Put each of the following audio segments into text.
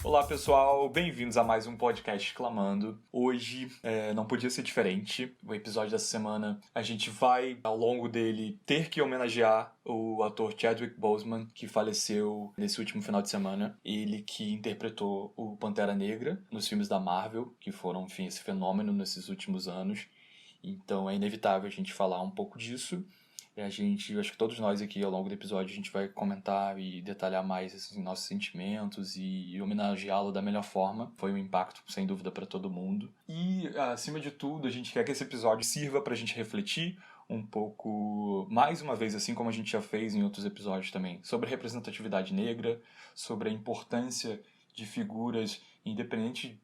Olá pessoal, bem-vindos a mais um podcast Exclamando. Hoje não podia ser diferente. O episódio dessa semana a gente vai, ao longo dele, ter que homenagear o ator Chadwick Boseman, que faleceu nesse último final de semana. Ele que interpretou o Pantera Negra nos filmes da Marvel, que foram, enfim, esse fenômeno nesses últimos anos. Então é inevitável a gente falar um pouco disso. Acho que todos nós aqui ao longo do episódio a gente vai comentar e detalhar mais esses nossos sentimentos e homenageá-lo da melhor forma. Foi um impacto, sem dúvida, para todo mundo. E, acima de tudo, a gente quer que esse episódio sirva para a gente refletir um pouco, mais uma vez, assim como a gente já fez em outros episódios também, sobre a representatividade negra, sobre a importância de figuras, independente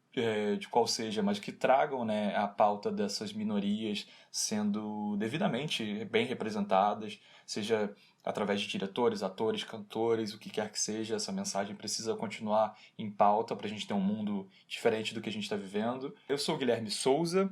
de qual seja, mas que tragam, né, a pauta dessas minorias sendo devidamente bem representadas, seja através de diretores, atores, cantores, o que quer que seja. Essa mensagem precisa continuar em pauta para a gente ter um mundo diferente do que a gente está vivendo. Eu sou o Guilherme Souza,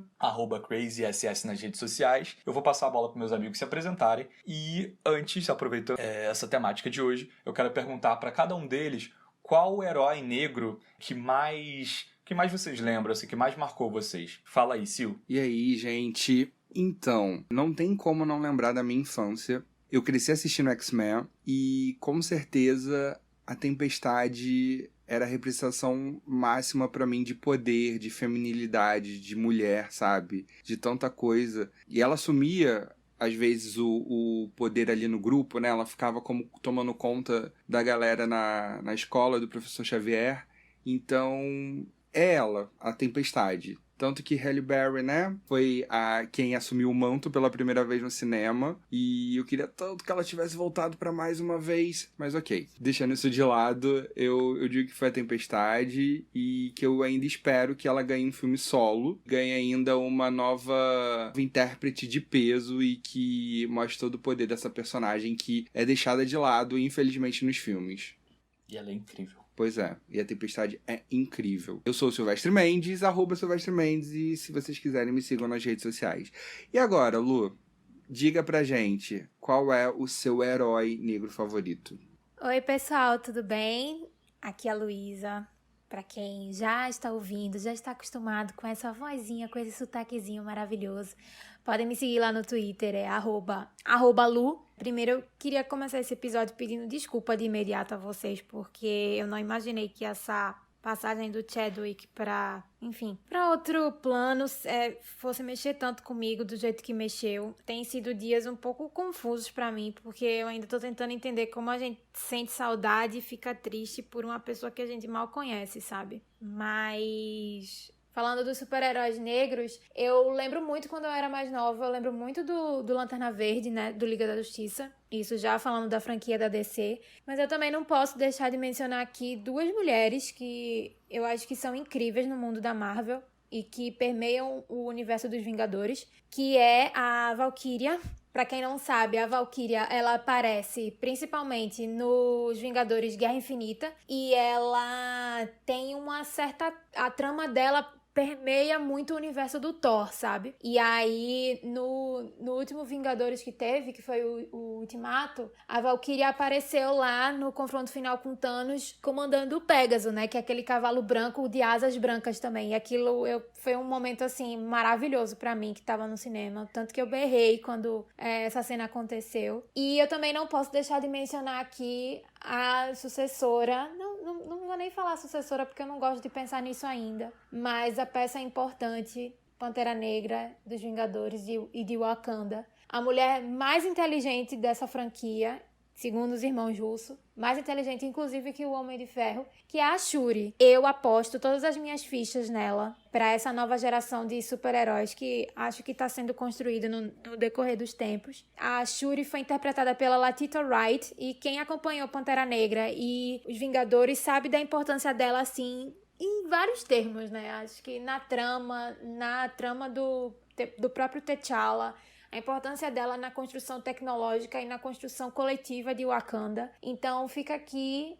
@crazyss nas redes sociais. Eu vou passar a bola para meus amigos se apresentarem e, antes, aproveitando essa temática de hoje, eu quero perguntar para cada um deles qual o herói negro que mais vocês lembram, assim, que mais marcou vocês? Fala aí, Sil. E aí, gente? Então, não tem como não lembrar da minha infância. Eu cresci assistindo X-Men e, com certeza, a Tempestade era a representação máxima pra mim de poder, de feminilidade, de mulher, sabe? De tanta coisa. E ela assumia, às vezes, o poder ali no grupo, né? Ela ficava como tomando conta da galera na escola do professor Xavier. Então, é ela, a Tempestade. Tanto que Halle Berry, né, foi quem assumiu o manto pela primeira vez no cinema. E eu queria tanto que ela tivesse voltado pra mais uma vez. Mas ok, deixando isso de lado, eu digo que foi a Tempestade. E que eu ainda espero que ela ganhe um filme solo. Ganhe ainda uma nova intérprete de peso e que mostre todo o poder dessa personagem que é deixada de lado, infelizmente, nos filmes. E ela é incrível. Pois é, e a Tempestade é incrível. Eu sou o Silvestre Mendes, @Silvestre Mendes, e se vocês quiserem me sigam nas redes sociais. E agora, Lu, diga pra gente, qual é o seu herói negro favorito? Oi, pessoal, tudo bem? Aqui é a Luísa. Pra quem já está ouvindo, já está acostumado com essa vozinha, com esse sotaquezinho maravilhoso, podem me seguir lá no Twitter, é @, Lu. Primeiro, eu queria começar esse episódio pedindo desculpa de imediato a vocês, porque eu não imaginei que essa passagem do Chadwick pra outro plano fosse mexer tanto comigo do jeito que mexeu. Tem sido dias um pouco confusos pra mim, porque eu ainda tô tentando entender como a gente sente saudade e fica triste por uma pessoa que a gente mal conhece, sabe? Mas falando dos super-heróis negros, eu lembro muito quando eu era mais nova, eu lembro muito do Lanterna Verde, né, do Liga da Justiça. Isso já falando da franquia da DC. Mas eu também não posso deixar de mencionar aqui duas mulheres que eu acho que são incríveis no mundo da Marvel e que permeiam o universo dos Vingadores, que é a Valkyria. Pra quem não sabe, a Valkyria, ela aparece principalmente nos Vingadores Guerra Infinita e ela tem uma certa... A trama dela permeia muito o universo do Thor, sabe? E aí, no último Vingadores que teve, que foi o Ultimato, a Valkyria apareceu lá no confronto final com Thanos, comandando o Pégaso, né? Que é aquele cavalo branco de asas brancas também. E aquilo foi um momento, assim, maravilhoso pra mim, que tava no cinema. Tanto que eu berrei quando essa cena aconteceu. E eu também não posso deixar de mencionar aqui a sucessora, não vou nem falar sucessora porque eu não gosto de pensar nisso ainda, mas a peça importante, Pantera Negra dos Vingadores e de Wakanda, a mulher mais inteligente dessa franquia, segundo os irmãos Russo, mais inteligente inclusive que o Homem de Ferro, que é a Shuri. Eu aposto todas as minhas fichas nela para essa nova geração de super-heróis que acho que está sendo construída no decorrer dos tempos. A Shuri foi interpretada pela Letitia Wright e quem acompanhou Pantera Negra e os Vingadores sabe da importância dela, assim, em vários termos, né? Acho que na trama do próprio T'Challa, a importância dela na construção tecnológica e na construção coletiva de Wakanda. Então fica aqui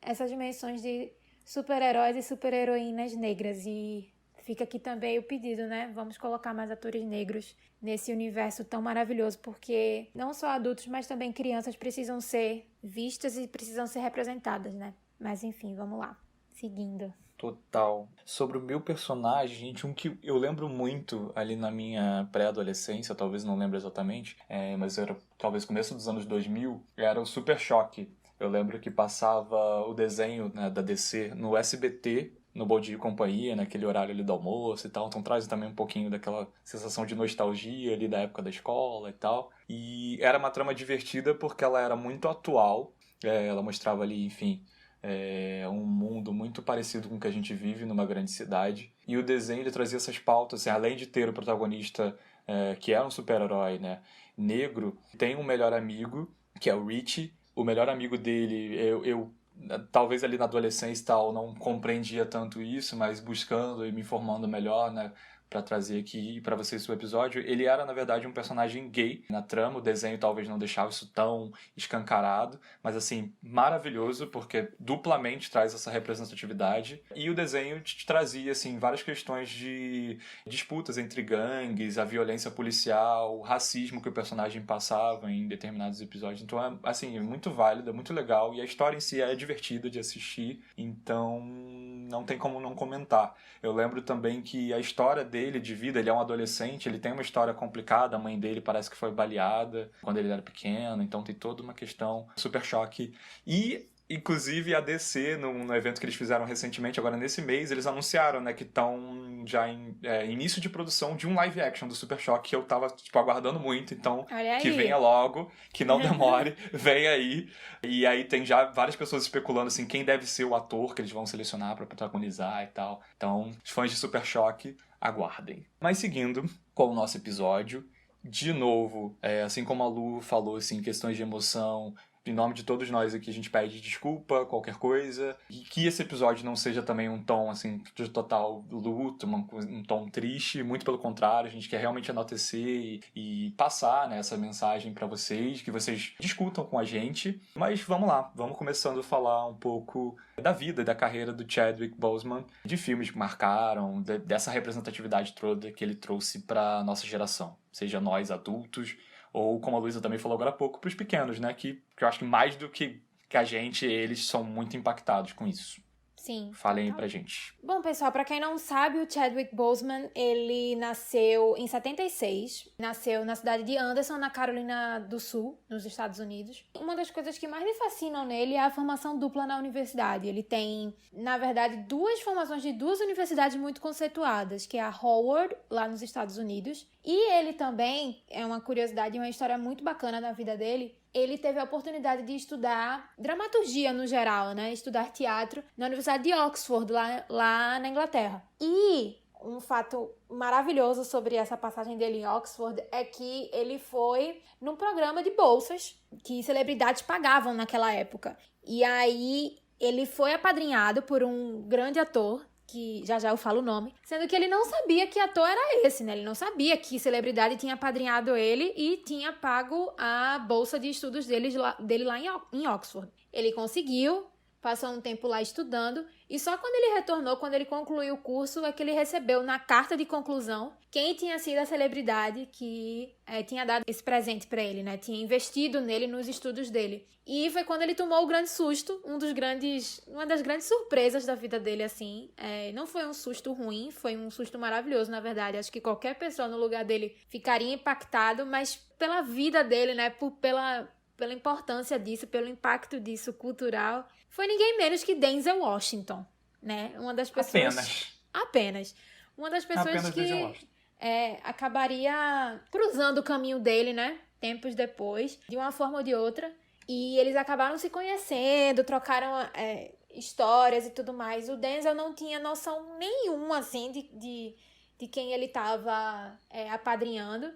essas dimensões de super-heróis e super-heroínas negras. E fica aqui também o pedido, né? Vamos colocar mais atores negros nesse universo tão maravilhoso, porque não só adultos, mas também crianças precisam ser vistas e precisam ser representadas, né? Mas enfim, vamos lá. seguindo. Total. Sobre o meu personagem, gente, um que eu lembro muito ali na minha pré-adolescência, talvez não lembro exatamente, mas era talvez começo dos anos 2000, era o Super Choque. Eu lembro que passava o desenho, né, da DC no SBT, no Bom Dia e Companhia, naquele horário ali do almoço e tal, então traz também um pouquinho daquela sensação de nostalgia ali da época da escola e tal. E era uma trama divertida porque ela era muito atual, ela mostrava ali, enfim, um mundo muito parecido com o que a gente vive numa grande cidade. E o desenho ele trazia essas pautas, assim, além de ter o protagonista que é um super-herói, né, negro, tem um melhor amigo, que é o Richie. O melhor amigo dele, eu talvez ali na adolescência e tal, não compreendia tanto isso, mas buscando e me informando melhor, né, pra trazer aqui pra vocês o episódio, ele era, na verdade, um personagem gay na trama. O desenho talvez não deixava isso tão escancarado, mas, assim, maravilhoso, porque duplamente traz essa representatividade. E o desenho te trazia, assim, várias questões de disputas entre gangues, a violência policial, o racismo que o personagem passava em determinados episódios. Então, assim, é muito válido, é muito legal, e a história em si é divertida de assistir, então não tem como não comentar. Eu lembro também que a história dele de vida, ele é um adolescente, ele tem uma história complicada, a mãe dele parece que foi baleada quando ele era pequeno, então tem toda uma questão Super Choque. E, inclusive, a DC, no evento que eles fizeram recentemente, agora nesse mês, eles anunciaram, né, que estão já em início de produção de um live action do Super Choque, que eu tava, tipo, aguardando muito, então que venha logo, que não demore, vem aí. E aí tem já várias pessoas especulando, assim, quem deve ser o ator que eles vão selecionar pra protagonizar e tal. Então, os fãs de Super Choque, aguardem. Mas seguindo com o nosso episódio, de novo, assim como a Lu falou, assim, questões de emoção, em nome de todos nós aqui, a gente pede desculpa, qualquer coisa. E que esse episódio não seja também um tom, assim, de total luto, um tom triste. Muito pelo contrário, a gente quer realmente enaltecer e passar, né, essa mensagem pra vocês, que vocês discutam com a gente. Mas vamos lá, vamos começando a falar um pouco da vida e da carreira do Chadwick Boseman, de filmes que marcaram, dessa representatividade toda que ele trouxe pra nossa geração. Seja nós adultos, ou, como a Luísa também falou agora há pouco, para os pequenos, né? Que eu acho que mais do que a gente, eles são muito impactados com isso. Sim. Falem aí pra gente. Bom, pessoal, pra quem não sabe, o Chadwick Boseman, ele nasceu em 76. Nasceu na cidade de Anderson, na Carolina do Sul, nos Estados Unidos. Uma das coisas que mais me fascinam nele é a formação dupla na universidade. Ele tem, na verdade, duas formações de duas universidades muito conceituadas, que é a Howard, lá nos Estados Unidos. E ele também, é uma curiosidade e uma história muito bacana da vida dele, ele teve a oportunidade de estudar dramaturgia no geral, né? Estudar teatro na Universidade de Oxford, lá na Inglaterra. E um fato maravilhoso sobre essa passagem dele em Oxford é que ele foi num programa de bolsas que celebridades pagavam naquela época. E aí ele foi apadrinhado por um grande ator, que já eu falo o nome, sendo que ele não sabia que ator era esse, né? Ele não sabia que celebridade tinha apadrinhado ele e tinha pago a bolsa de estudos dele lá em Oxford. Ele conseguiu, passou um tempo lá estudando, e só quando ele retornou, quando ele concluiu o curso, é que ele recebeu na carta de conclusão quem tinha sido a celebridade que tinha dado esse presente pra ele, né? Tinha investido nele, nos estudos dele. E foi quando ele tomou o grande susto, uma das grandes surpresas da vida dele, assim. Não foi um susto ruim, foi um susto maravilhoso, na verdade. Acho que qualquer pessoa no lugar dele ficaria impactado, mas pela vida dele, né? Pela importância disso, pelo impacto disso cultural, foi ninguém menos que Denzel Washington, né? Uma das pessoas... Apenas. Uma das pessoas que acabaria cruzando o caminho dele, né? Tempos depois, de uma forma ou de outra. E eles acabaram se conhecendo, trocaram histórias e tudo mais. O Denzel não tinha noção nenhuma, assim, de quem ele estava apadrinhando.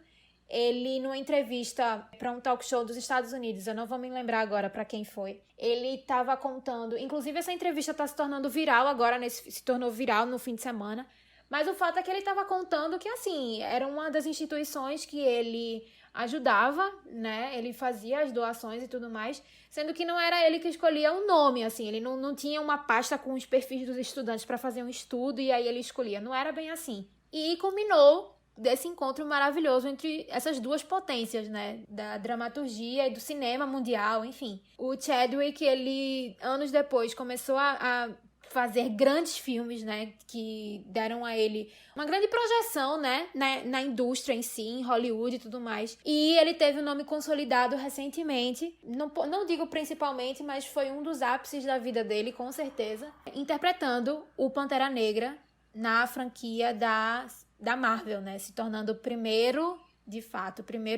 Ele, numa entrevista para um talk show dos Estados Unidos, eu não vou me lembrar agora para quem foi, ele estava contando, inclusive essa entrevista está se tornando viral agora, se tornou viral no fim de semana, mas o fato é que ele estava contando que, assim, era uma das instituições que ele ajudava, né, ele fazia as doações e tudo mais, sendo que não era ele que escolhia o nome, assim, ele não tinha uma pasta com os perfis dos estudantes para fazer um estudo e aí ele escolhia, não era bem assim. E combinou desse encontro maravilhoso entre essas duas potências, né, da dramaturgia e do cinema mundial, enfim. O Chadwick, ele, anos depois, começou a fazer grandes filmes, né, que deram a ele uma grande projeção, né, na indústria em si, em Hollywood e tudo mais. E ele teve o nome consolidado recentemente, não digo principalmente, mas foi um dos ápices da vida dele, com certeza, interpretando o Pantera Negra na franquia da Marvel, né, se tornando o primeiro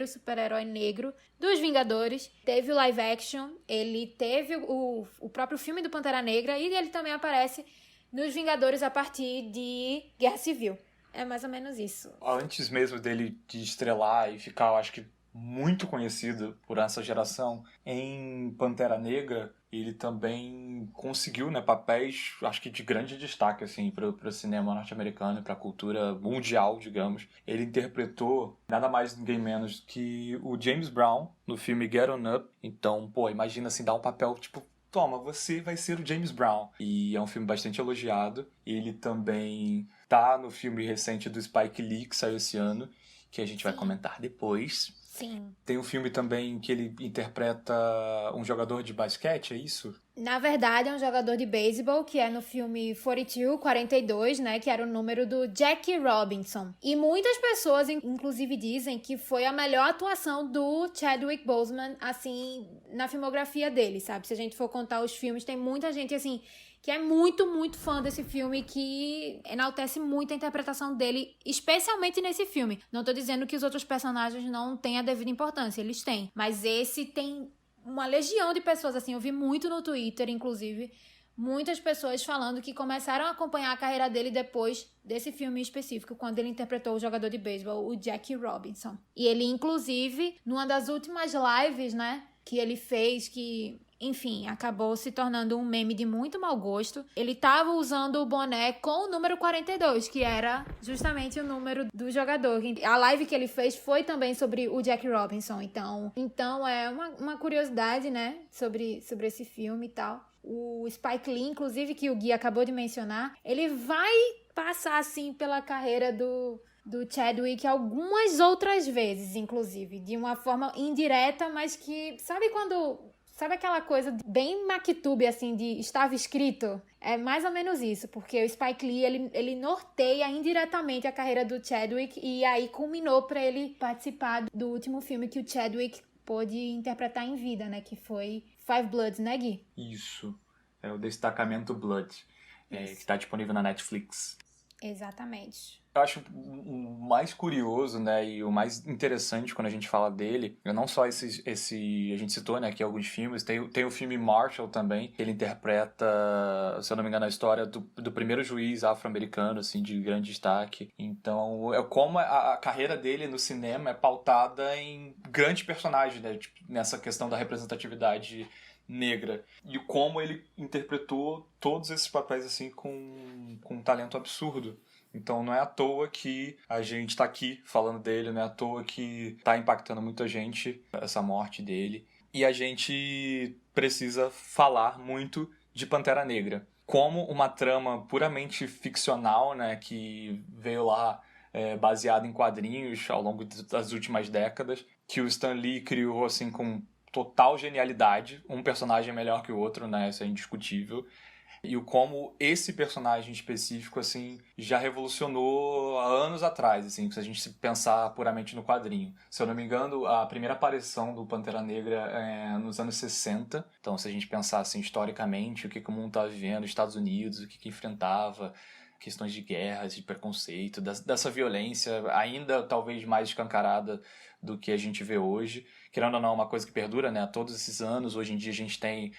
super-herói negro dos Vingadores. Teve o live action, ele teve o próprio filme do Pantera Negra e ele também aparece nos Vingadores a partir de Guerra Civil. É mais ou menos isso. Antes mesmo dele de estrelar e ficar, eu acho que, muito conhecido por essa geração, em Pantera Negra, ele também conseguiu, né, papéis, acho que de grande destaque, assim, para o cinema norte-americano e para a cultura mundial, digamos. Ele interpretou nada mais ninguém menos que o James Brown no filme Get On Up. Então, pô, imagina assim, dar um papel tipo, toma, você vai ser o James Brown. E é um filme bastante elogiado. Ele também tá no filme recente do Spike Lee, que saiu esse ano, que a gente vai comentar depois. Sim. Tem um filme também que ele interpreta um jogador de basquete, é isso? Na verdade, é um jogador de beisebol, que é no filme 42, né, que era o número do Jackie Robinson. E muitas pessoas, inclusive, dizem que foi a melhor atuação do Chadwick Boseman, assim, na filmografia dele, sabe? Se a gente for contar os filmes, tem muita gente, assim, que é muito, muito fã desse filme, que enaltece muito a interpretação dele, especialmente nesse filme. Não tô dizendo que os outros personagens não têm a devida importância, eles têm. Mas esse tem uma legião de pessoas, assim, eu vi muito no Twitter, inclusive, muitas pessoas falando que começaram a acompanhar a carreira dele depois desse filme específico, quando ele interpretou o jogador de beisebol, o Jackie Robinson. E ele, inclusive, numa das últimas lives, né, que ele fez, que, enfim, acabou se tornando um meme de muito mau gosto. Ele tava usando o boné com o número 42, que era justamente o número do jogador. A live que ele fez foi também sobre o Jackie Robinson. Então é uma curiosidade, né, sobre esse filme e tal. O Spike Lee, inclusive, que o Gui acabou de mencionar, ele vai passar, assim, pela carreira do Chadwick algumas outras vezes, inclusive, de uma forma indireta, mas que, sabe aquela coisa bem Maktub, assim, de estava escrito? É mais ou menos isso, porque o Spike Lee, ele norteia indiretamente a carreira do Chadwick e aí culminou para ele participar do último filme que o Chadwick pôde interpretar em vida, né? Que foi Five Bloods, né, Gui? Isso, é o Destacamento Blood, que está disponível na Netflix. Exatamente. Eu acho o mais curioso, né, e o mais interessante quando a gente fala dele, não só esse a gente citou, né, aqui alguns filmes, tem o filme Marshall também, que ele interpreta, se eu não me engano, a história do primeiro juiz afro-americano, assim, de grande destaque. Então, é como a carreira dele no cinema é pautada em grandes personagens, né, tipo, nessa questão da representatividade negra. E como ele interpretou todos esses papéis, assim, com um talento absurdo. Então não é à toa que a gente tá aqui falando dele, não é à toa que tá impactando muita gente essa morte dele. E a gente precisa falar muito de Pantera Negra. Como uma trama puramente ficcional, né, que veio lá baseada em quadrinhos ao longo das últimas décadas, que o Stan Lee criou assim com total genialidade, um personagem melhor que o outro, né, isso é indiscutível. E o como esse personagem específico, assim, já revolucionou há anos atrás, assim, se a gente se pensar puramente no quadrinho. Se eu não me engano, a primeira aparição do Pantera Negra é nos anos 60. Então, se a gente pensar, assim, historicamente, o que o mundo estava vivendo, os Estados Unidos, o que enfrentava, questões de guerras, de preconceito, dessa violência ainda talvez mais escancarada do que a gente vê hoje. Querendo ou não, é uma coisa que perdura, né, há todos esses anos. Hoje em dia a gente tem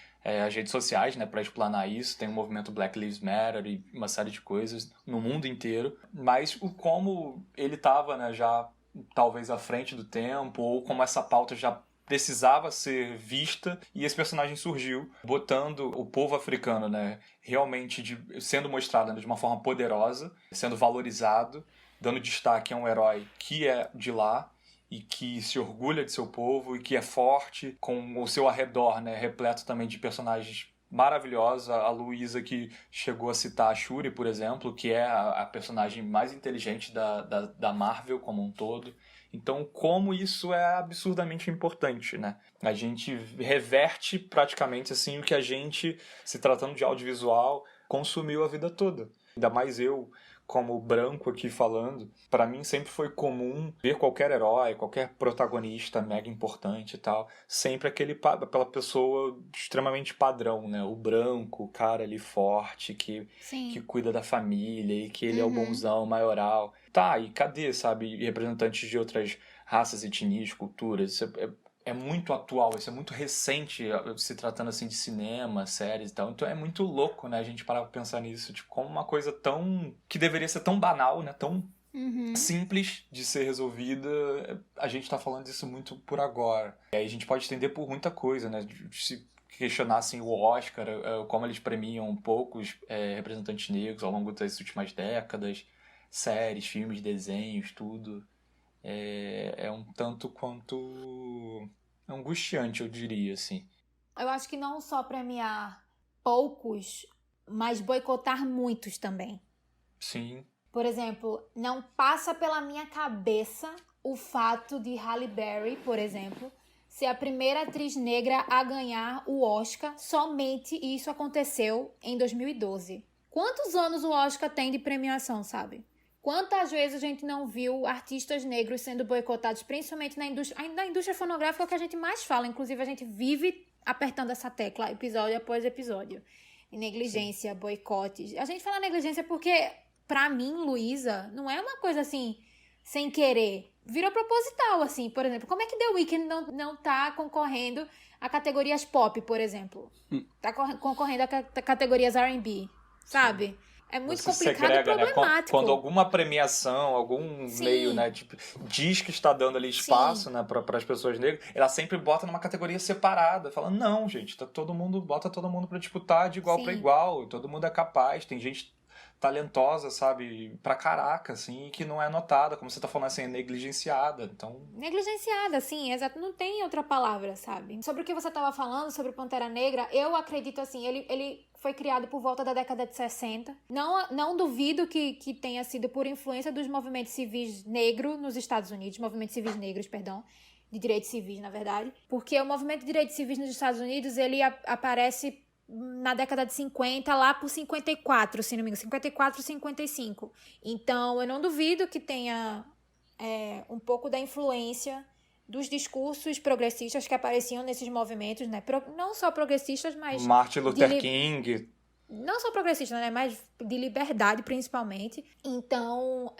as redes sociais, né, para explanar isso, tem o movimento Black Lives Matter e uma série de coisas no mundo inteiro, mas como ele estava, né, já talvez à frente do tempo, ou como essa pauta já precisava ser vista, e esse personagem surgiu, botando o povo africano, né, realmente sendo mostrado, né, de uma forma poderosa, sendo valorizado, dando destaque a um herói que é de lá, e que se orgulha de seu povo e que é forte, com o seu arredor, né, repleto também de personagens maravilhosos. A Luísa, que chegou a citar a Shuri, por exemplo, que é a personagem mais inteligente da Marvel como um todo. Então, como isso é absurdamente importante, né? A gente reverte praticamente assim o que a gente, se tratando de audiovisual, consumiu a vida toda. Ainda mais eu, como branco aqui falando, para mim sempre foi comum ver qualquer herói, qualquer protagonista mega importante e tal, sempre aquela pessoa extremamente padrão, né? O branco, o cara ali forte, que Sim. cuida da família e que ele é o Uhum. bonzão, maioral. Tá, e cadê, sabe, representantes de outras raças, etnias, culturas? Isso é muito atual, isso é muito recente, se tratando assim de cinema, séries e tal. Então é muito louco, né, a gente parar pra pensar nisso, tipo, como uma coisa tão... que deveria ser tão banal, né, tão Uhum. simples de ser resolvida, a gente tá falando disso muito por agora. E aí a gente pode estender por muita coisa, né, se questionar assim, o Oscar, como eles premiam poucos representantes negros ao longo das últimas décadas, séries, filmes, desenhos, tudo. É um tanto quanto angustiante, eu diria, assim. Eu acho que não só premiar poucos, mas boicotar muitos também. Sim, Por exemplo, não passa pela minha cabeça o fato de Halle Berry, por exemplo, ser a primeira atriz negra a ganhar o Oscar somente, e isso aconteceu em 2012. Quantos anos o Oscar tem de premiação, sabe? Quantas vezes a gente não viu artistas negros sendo boicotados, principalmente na indústria fonográfica, que a gente mais fala. Inclusive, a gente vive apertando essa tecla episódio após episódio. Negligência, boicotes. A gente fala negligência porque, pra mim, Luísa, não é uma coisa assim, sem querer. Virou proposital, assim. Por exemplo, como é que The Weeknd não tá concorrendo a categorias pop, por exemplo? Tá concorrendo a categorias R&B, sabe? sim. É muito Você complicado e segrega, né? Quando problemático. alguma premiação, algum meio, Sim, né, tipo, diz que está dando ali sim, espaço, né, para as pessoas negras, ela sempre bota numa categoria separada, fala, não, gente, bota todo mundo para disputar de igual para sim. igual, todo mundo é capaz, tem gente talentosa, sabe, pra caraca, assim, que não é notada, como você tá falando assim, é negligenciada, então... Negligenciada, sim, exato. Não tem outra palavra, sabe? Sobre o que você estava falando, sobre o Pantera Negra, eu acredito assim, ele foi criado por volta da década de 60. Não duvido que tenha sido por influência dos movimentos civis negros nos Estados Unidos, movimentos civis negros, perdão, de direitos civis, na verdade. Porque o movimento de direitos civis nos Estados Unidos, ele aparece na década de 50, lá por 54, se não me engano, 54, 55. Então, eu não duvido que tenha um pouco da influência dos discursos progressistas que apareciam nesses movimentos, né? Não só progressistas, mas Martin Luther King... não só progressistas, né? Mas de liberdade, principalmente. Então,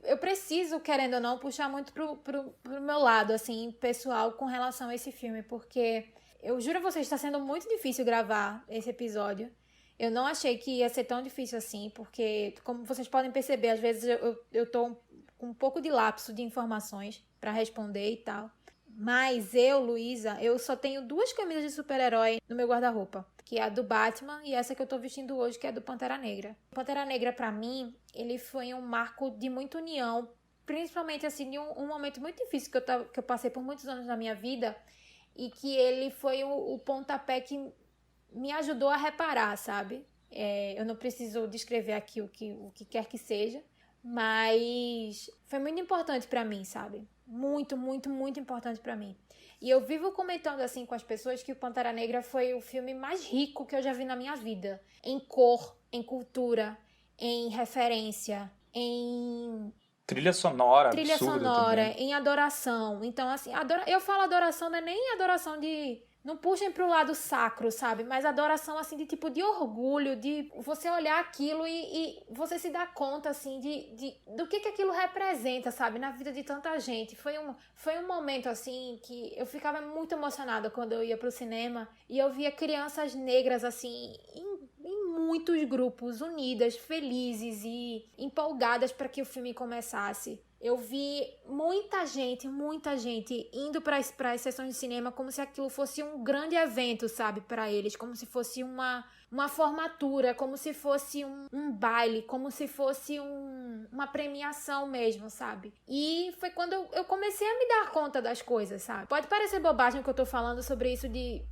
eu preciso, querendo ou não, puxar muito pro meu lado, assim, pessoal, com relação a esse filme, porque eu juro a vocês, está sendo muito difícil gravar esse episódio. Eu não achei que ia ser tão difícil assim, porque, como vocês podem perceber, às vezes eu tô com um pouco de lapso de informações para responder e tal. Mas eu, Luísa, eu só tenho 2 camisas de super-herói no meu guarda-roupa, que é a do Batman e essa que eu tô vestindo hoje, que é a do Pantera Negra. O Pantera Negra, pra mim, ele foi um marco de muita união, principalmente, assim, de um momento muito difícil que eu passei por muitos anos na minha vida, e que ele foi o pontapé que me ajudou a reparar, sabe? Eu não preciso descrever aqui o que quer que seja, mas foi muito importante pra mim, sabe? Muito, muito, muito importante pra mim. E eu vivo comentando assim com as pessoas que o Pantera Negra foi o filme mais rico que eu já vi na minha vida. Em cor, em cultura, em referência, em Trilha sonora trilha absurda sonora, também. em adoração. Então, assim, eu falo adoração, não é nem adoração de... Não puxem pro lado sacro, sabe? Mas adoração, assim, de tipo, de orgulho, de você olhar aquilo e você se dar conta, assim, do que aquilo representa, sabe? Na vida de tanta gente. Foi um momento, assim, que eu ficava muito emocionada quando eu ia pro cinema e eu via crianças negras, assim, em muitos grupos, unidas, felizes e empolgadas para que o filme começasse. Eu vi muita gente indo para as sessões de cinema como se aquilo fosse um grande evento, sabe, para eles, como se fosse uma formatura, como se fosse um baile, como se fosse uma premiação mesmo, sabe? E foi quando eu comecei a me dar conta das coisas, sabe? Pode parecer bobagem o que eu tô falando sobre isso de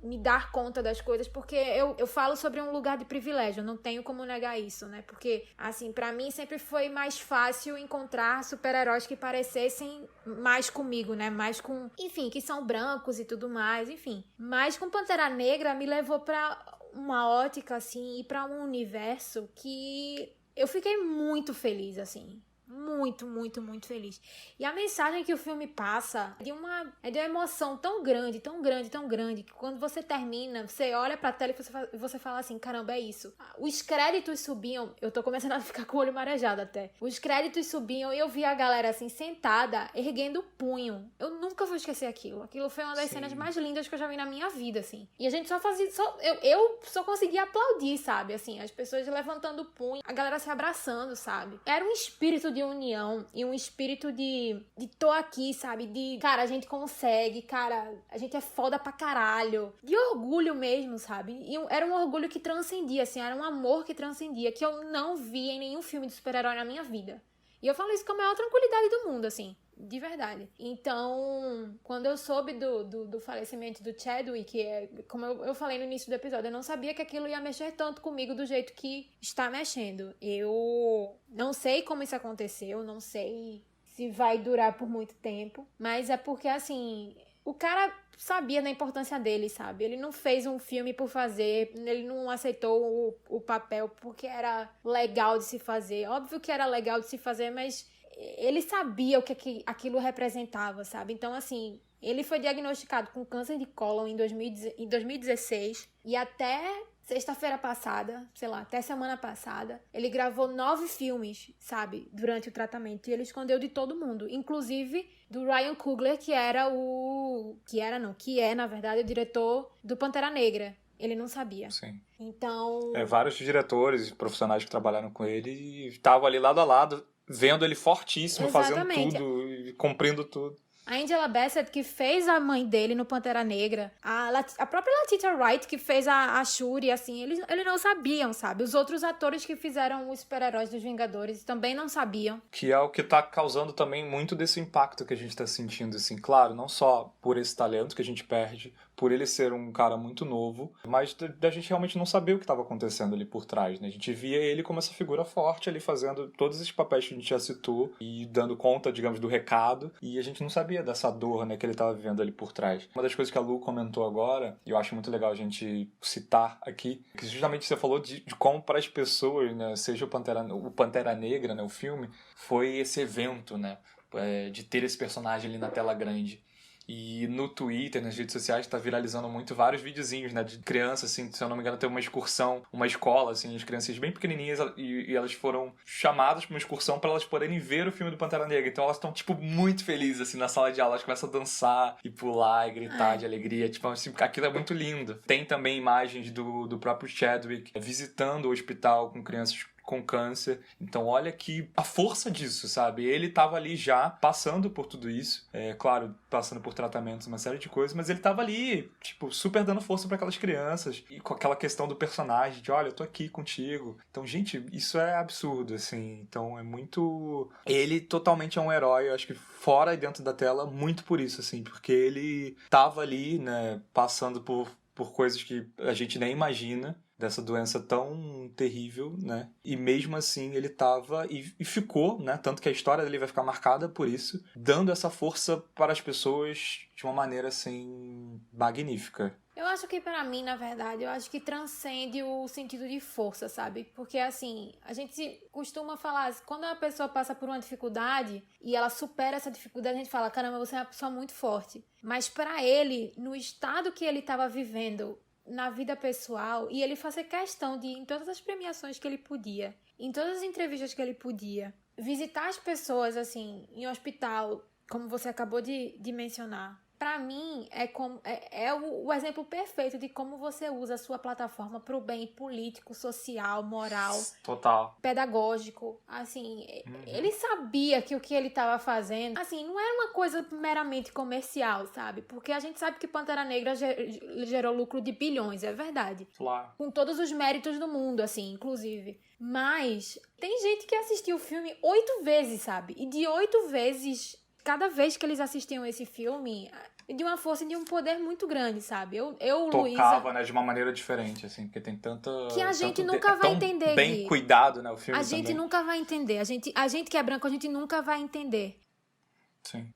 me dar conta das coisas, porque eu falo sobre um lugar de privilégio, eu não tenho como negar isso, né? Porque, assim, pra mim sempre foi mais fácil encontrar super-heróis que parecessem mais comigo, né? Mais com, enfim, que são brancos e tudo mais, enfim. Mas com Pantera Negra me levou pra uma ótica, assim, e pra um universo que eu fiquei muito feliz, assim. Muito, muito, muito feliz. E a mensagem que o filme passa é de uma emoção tão grande, tão grande, tão grande, que quando você termina, você olha pra tela e você fala assim, caramba, é isso. Os créditos subiam, eu tô começando a ficar com o olho marejado até. Os créditos subiam e eu vi a galera assim, sentada, erguendo o punho. Eu nunca vou esquecer aquilo. Aquilo foi uma das cenas mais lindas que eu já vi na minha vida, assim. E a gente só fazia, eu só conseguia aplaudir, sabe? Assim, as pessoas levantando o punho, a galera se abraçando, sabe? Era um espírito de união e um espírito de tô aqui, sabe? De, cara, a gente consegue, cara, a gente é foda pra caralho. De orgulho mesmo, sabe? E era um orgulho que transcendia, assim, era um amor que transcendia, que eu não vi em nenhum filme de super-herói na minha vida. E eu falo isso com a maior tranquilidade do mundo, assim. De verdade. Então, quando eu soube do falecimento do Chadwick, como eu falei no início do episódio, eu não sabia que aquilo ia mexer tanto comigo do jeito que está mexendo. Eu não sei como isso aconteceu, não sei se vai durar por muito tempo, mas é porque, assim, o cara sabia da importância dele, sabe? Ele não fez um filme por fazer, ele não aceitou o papel porque era legal de se fazer. Óbvio que era legal de se fazer, mas ele sabia o que aquilo representava, sabe? Então, assim, ele foi diagnosticado com câncer de cólon em 2016 e até sexta-feira passada, sei lá, até semana passada, ele gravou 9 filmes, sabe? Durante o tratamento. E ele escondeu de todo mundo, inclusive do Ryan Coogler, que é, na verdade, o diretor do Pantera Negra. Ele não sabia. Sim. Então... vários diretores e profissionais que trabalharam com ele estavam ali lado a lado, vendo ele fortíssimo, Exatamente. fazendo tudo e cumprindo tudo. A Angela Bassett, que fez a mãe dele no Pantera Negra. A própria Letitia Wright, que fez a Shuri, assim, eles não sabiam, sabe? Os outros atores que fizeram os super-heróis dos Vingadores também não sabiam. Que é o que tá causando também muito desse impacto que a gente tá sentindo, assim. Claro, não só por esse talento que a gente perde, por ele ser um cara muito novo, mas da gente realmente não saber o que estava acontecendo ali por trás, né? A gente via ele como essa figura forte ali, fazendo todos esses papéis que a gente já citou e dando conta, digamos, do recado, e a gente não sabia dessa dor, né, que ele estava vivendo ali por trás. Uma das coisas que a Lu comentou agora, e eu acho muito legal a gente citar aqui, que justamente você falou de como para as pessoas, né, seja o Pantera Negra, né, o filme, foi esse evento, né, de ter esse personagem ali na tela grande. E no Twitter, nas redes sociais, tá viralizando muito vários videozinhos, né, de crianças, assim, se eu não me engano, tem uma excursão, uma escola, assim, as crianças bem pequenininhas e elas foram chamadas pra uma excursão para elas poderem ver o filme do Pantera Negra. Então elas estão, tipo, muito felizes, assim, na sala de aula. Elas começam a dançar e pular e gritar de alegria. Tipo, assim, aquilo é muito lindo. Tem também imagens do próprio Chadwick visitando o hospital com crianças com câncer. Então olha que a força disso, sabe? Ele tava ali já passando por tudo isso, claro, passando por tratamentos, uma série de coisas, mas ele tava ali, tipo, super dando força para aquelas crianças e com aquela questão do personagem de, olha, eu tô aqui contigo. Então, gente, isso é absurdo, assim. Então é muito... Ele totalmente é um herói, eu acho que fora e dentro da tela, muito por isso, assim, porque ele tava ali, né, passando por coisas que a gente nem imagina, dessa doença tão terrível, né? E mesmo assim ele tava e ficou, né? Tanto que a história dele vai ficar marcada por isso, dando essa força para as pessoas de uma maneira, assim, magnífica. Eu acho que pra mim, na verdade, eu acho que transcende o sentido de força, sabe? Porque, assim, a gente costuma falar, quando a pessoa passa por uma dificuldade e ela supera essa dificuldade, a gente fala, caramba, você é uma pessoa muito forte. Mas pra ele, no estado que ele tava vivendo na vida pessoal, e ele fazia questão de ir em todas as premiações que ele podia, em todas as entrevistas que ele podia, visitar as pessoas, assim, em hospital, como você acabou de mencionar. Pra mim, é o exemplo perfeito de como você usa a sua plataforma pro bem político, social, moral, total, pedagógico. Assim, ele sabia que o que ele tava fazendo, assim, não era uma coisa meramente comercial, sabe? Porque a gente sabe que Pantera Negra gerou lucro de bilhões, é verdade. Claro. Com todos os méritos do mundo, assim, inclusive. Mas tem gente que assistiu o filme 8 vezes, sabe? E de 8 vezes... Cada vez que eles assistiam esse filme, e de uma força e de um poder muito grande, sabe? Eu Tocava, Luísa, né, de uma maneira diferente, assim, porque tem tanta... que a gente tanto nunca é vai tão entender, bem Gui. cuidado, né, o filme A gente também. nunca vai entender. A gente que é branco, a gente nunca vai entender. Sim.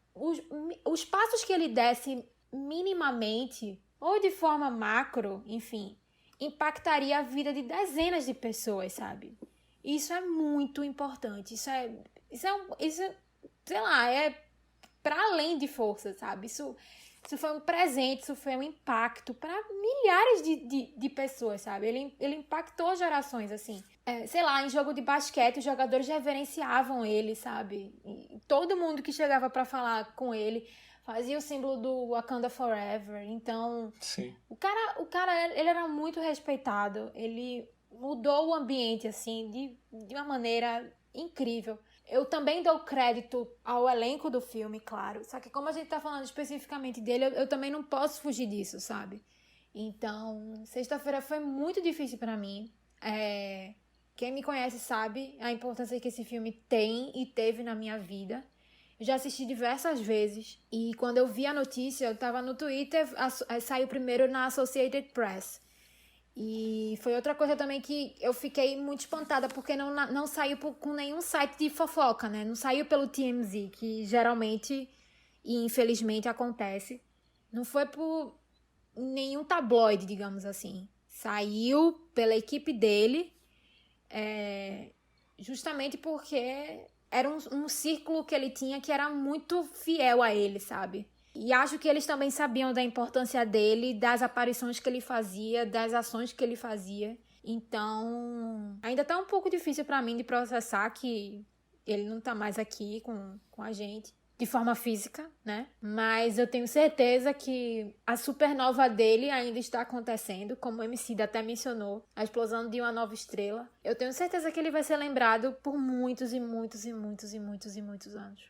Os passos que ele desse minimamente, ou de forma macro, enfim, impactaria a vida de dezenas de pessoas, sabe? Isso é muito importante. Sei lá, é para além de força, sabe? Isso foi um presente, isso foi um impacto para milhares de pessoas, sabe? Ele impactou gerações, assim. Sei lá, em jogo de basquete, os jogadores reverenciavam ele, sabe? E todo mundo que chegava para falar com ele fazia o símbolo do Wakanda Forever. Então, Sim. o cara, ele era muito respeitado. Ele mudou o ambiente, assim, de uma maneira incrível. Eu também dou crédito ao elenco do filme, claro. Só que como a gente tá falando especificamente dele, eu também não posso fugir disso, sabe? Então, sexta-feira foi muito difícil pra mim. Quem me conhece sabe a importância que esse filme tem e teve na minha vida. Eu já assisti diversas vezes. E quando eu vi a notícia, eu tava no Twitter, saiu primeiro na Associated Press. E foi outra coisa também que eu fiquei muito espantada, porque não saiu com nenhum site de fofoca, né? Não saiu pelo TMZ, que geralmente e infelizmente acontece. Não foi por nenhum tabloide, digamos assim. Saiu pela equipe dele, justamente porque era um círculo que ele tinha que era muito fiel a ele, sabe? E acho que eles também sabiam da importância dele, das aparições que ele fazia, das ações que ele fazia. Então, ainda tá um pouco difícil pra mim de processar que ele não tá mais aqui com a gente, de forma física, né? Mas eu tenho certeza que a supernova dele ainda está acontecendo, como o Emicida até mencionou, a explosão de uma nova estrela. Eu tenho certeza que ele vai ser lembrado por muitos e muitos e muitos e muitos e muitos anos.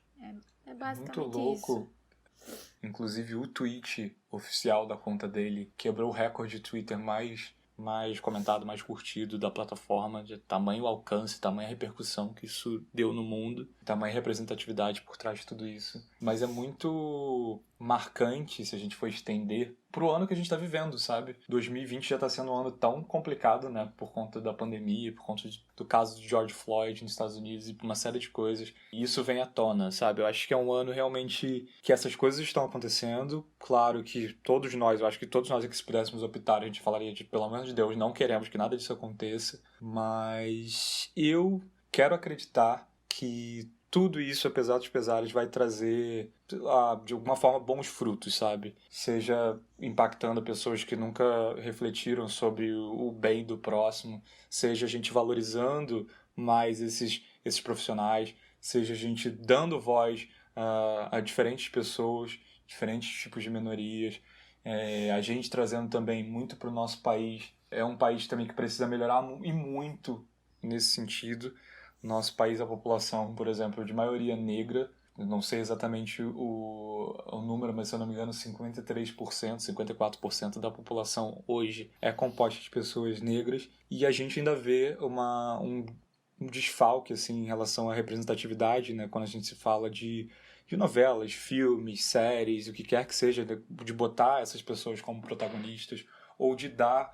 É basicamente Muito louco. isso. Inclusive, o tweet oficial da conta dele quebrou o recorde de Twitter mais comentado, mais curtido da plataforma, de tamanho alcance, tamanha repercussão que isso deu no mundo, tamanha representatividade por trás de tudo isso. Mas é muito marcante, se a gente for estender, pro ano que a gente tá vivendo, sabe? 2020 já tá sendo um ano tão complicado, né? Por conta da pandemia, por conta do caso de George Floyd nos Estados Unidos e por uma série de coisas. E isso vem à tona, sabe? Eu acho que é um ano realmente que essas coisas estão acontecendo. Claro que eu acho que todos nós aqui, se pudéssemos optar, a gente falaria de, pelo menos de Deus, não queremos que nada disso aconteça. Mas eu quero acreditar que tudo isso, apesar dos pesares, vai trazer, de alguma forma, bons frutos, sabe? Seja impactando pessoas que nunca refletiram sobre o bem do próximo, seja a gente valorizando mais esses profissionais, seja a gente dando voz a diferentes pessoas, diferentes tipos de minorias, a gente trazendo também muito para o nosso país. É um país também que precisa melhorar e muito nesse sentido. Nosso país, a população, por exemplo, de maioria negra, eu não sei exatamente o número, mas se eu não me engano, 53%, 54% da população hoje é composta de pessoas negras, e a gente ainda vê um desfalque assim, em relação à representatividade, né, quando a gente se fala de novelas, filmes, séries, o que quer que seja, de botar essas pessoas como protagonistas, ou de dar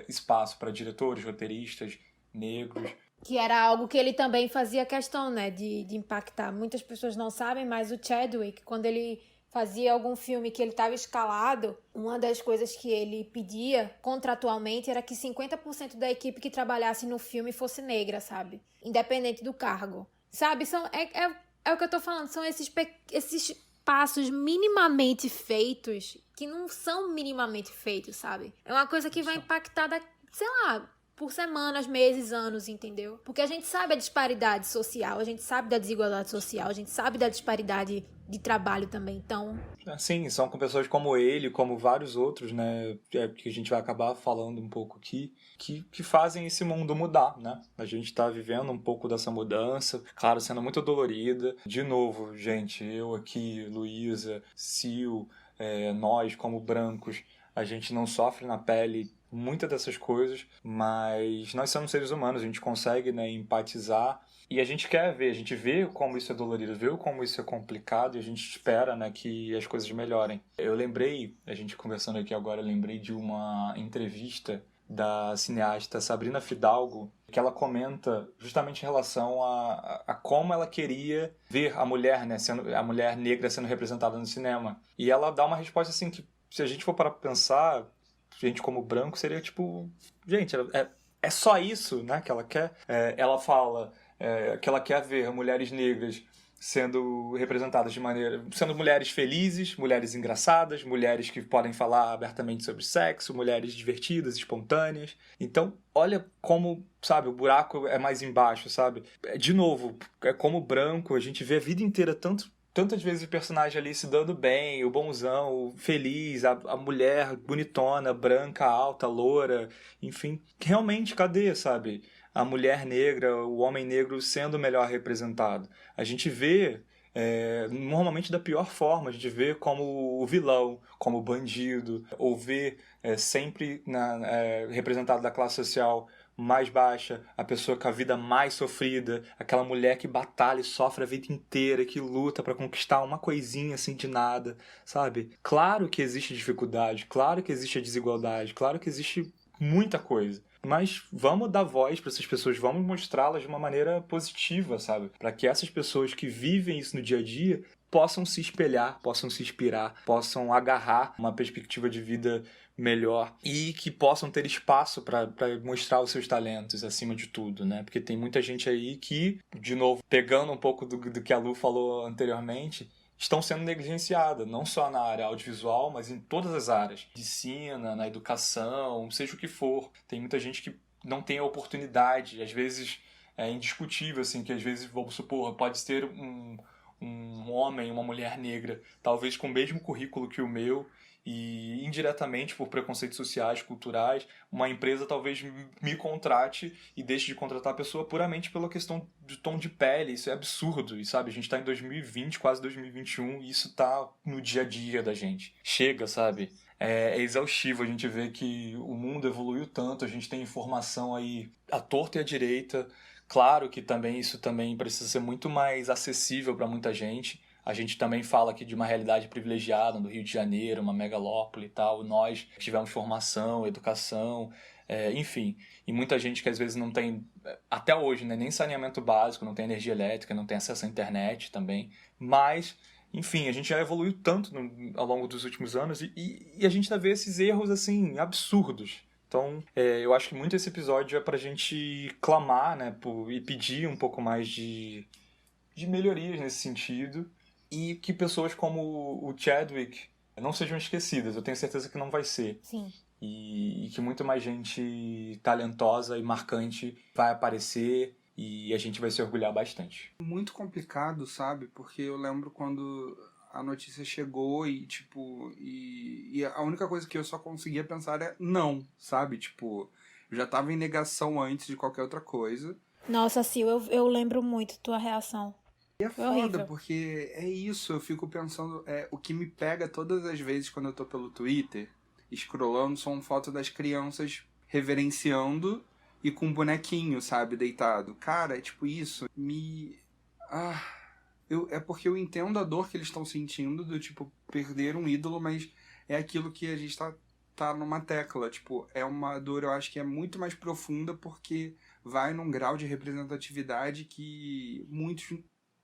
espaço para diretores, roteiristas negros. Que era algo que ele também fazia questão, né, de impactar. Muitas pessoas não sabem, mas o Chadwick, quando ele fazia algum filme que ele estava escalado, uma das coisas que ele pedia contratualmente era que 50% da equipe que trabalhasse no filme fosse negra, sabe? Independente do cargo. Sabe? É o que eu tô falando, são esses passos minimamente feitos que não são minimamente feitos, sabe? É uma coisa que vai impactar, sei lá, por semanas, meses, anos, entendeu? Porque a gente sabe a disparidade social, a gente sabe da desigualdade social, a gente sabe da disparidade de trabalho também, então... Sim, são com pessoas como ele, como vários outros, né, que a gente vai acabar falando um pouco aqui, que fazem esse mundo mudar, né? A gente tá vivendo um pouco dessa mudança, claro, sendo muito dolorida. De novo, gente, eu aqui, Luísa, Sil, nós como brancos, a gente não sofre na pele muitas dessas coisas, mas nós somos seres humanos, a gente consegue, né, empatizar e a gente quer ver, a gente vê como isso é dolorido, vê como isso é complicado e a gente espera, né, que as coisas melhorem. Eu lembrei, a gente conversando aqui agora, eu lembrei de uma entrevista da cineasta Sabrina Fidalgo, que ela comenta justamente em relação a como ela queria ver a mulher, né, a mulher negra sendo representada no cinema. E ela dá uma resposta assim que, se a gente for para pensar, gente como branco, seria tipo... Gente, é só isso, né, que ela quer? Ela fala que ela quer ver mulheres negras sendo representadas de maneira... sendo mulheres felizes, mulheres engraçadas, mulheres que podem falar abertamente sobre sexo, mulheres divertidas, espontâneas. Então, olha como, sabe, o buraco é mais embaixo, sabe? De novo, como branco, a gente vê a vida inteira tantas vezes o personagem ali se dando bem, o bonzão, o feliz, a mulher bonitona, branca, alta, loura, enfim. Realmente, cadê, sabe? A mulher negra, o homem negro sendo melhor representado. A gente vê, normalmente da pior forma, a gente vê como o vilão, como o bandido, ou vê sempre representado da classe social mais baixa, a pessoa com a vida mais sofrida, aquela mulher que batalha e sofre a vida inteira, que luta para conquistar uma coisinha assim de nada, sabe? Claro que existe dificuldade, claro que existe a desigualdade, claro que existe muita coisa. Mas vamos dar voz para essas pessoas, vamos mostrá-las de uma maneira positiva, sabe? Para que essas pessoas que vivem isso no dia a dia possam se espelhar, possam se inspirar, possam agarrar uma perspectiva de vida melhor e que possam ter espaço para mostrar os seus talentos acima de tudo, né? Porque tem muita gente aí que, de novo, pegando um pouco do que a Lu falou anteriormente, estão sendo negligenciadas, não só na área audiovisual, mas em todas as áreas. Medicina, na educação, seja o que for. Tem muita gente que não tem a oportunidade, às vezes é indiscutível, assim, que às vezes, vamos supor, pode ser um homem, uma mulher negra, talvez com o mesmo currículo que o meu, e indiretamente por preconceitos sociais, culturais, uma empresa talvez me contrate e deixe de contratar a pessoa puramente pela questão de tom de pele. Isso é absurdo, e sabe, a gente tá em 2020, quase 2021, e isso tá no dia a dia da gente. Chega, sabe? É exaustivo a gente ver que o mundo evoluiu tanto, a gente tem informação aí à torta e à direita. Claro que também isso também precisa ser muito mais acessível para muita gente. A gente também fala aqui de uma realidade privilegiada do Rio de Janeiro, uma megalópole e tal. Nós tivemos formação, educação, enfim. E muita gente que às vezes não tem, até hoje, né, nem saneamento básico, não tem energia elétrica, não tem acesso à internet também. Mas, enfim, a gente já evoluiu tanto ao longo dos últimos anos e a gente ainda vê esses erros, assim, absurdos. Então, eu acho que muito esse episódio é pra gente clamar, né, e pedir um pouco mais de melhorias nesse sentido. E que pessoas como o Chadwick não sejam esquecidas. Eu tenho certeza que não vai ser. Sim. E que muito mais gente talentosa e marcante vai aparecer e a gente vai se orgulhar bastante. Muito complicado, sabe? Porque eu lembro quando a notícia chegou e, tipo... E a única coisa que eu só conseguia pensar é não, sabe? Tipo, eu já tava em negação antes de qualquer outra coisa. Nossa, Sil, eu lembro muito tua reação. E é Foi foda, horrível. porque é isso, eu fico pensando, o que me pega todas as vezes quando eu tô pelo Twitter, scrollando, são fotos das crianças reverenciando e com um bonequinho, sabe, deitado. Cara, é tipo isso, é porque eu entendo a dor que eles estão sentindo, do tipo, perder um ídolo, mas é aquilo que a gente tá numa tecla, tipo, é uma dor, eu acho que é muito mais profunda, porque vai num grau de representatividade que muitos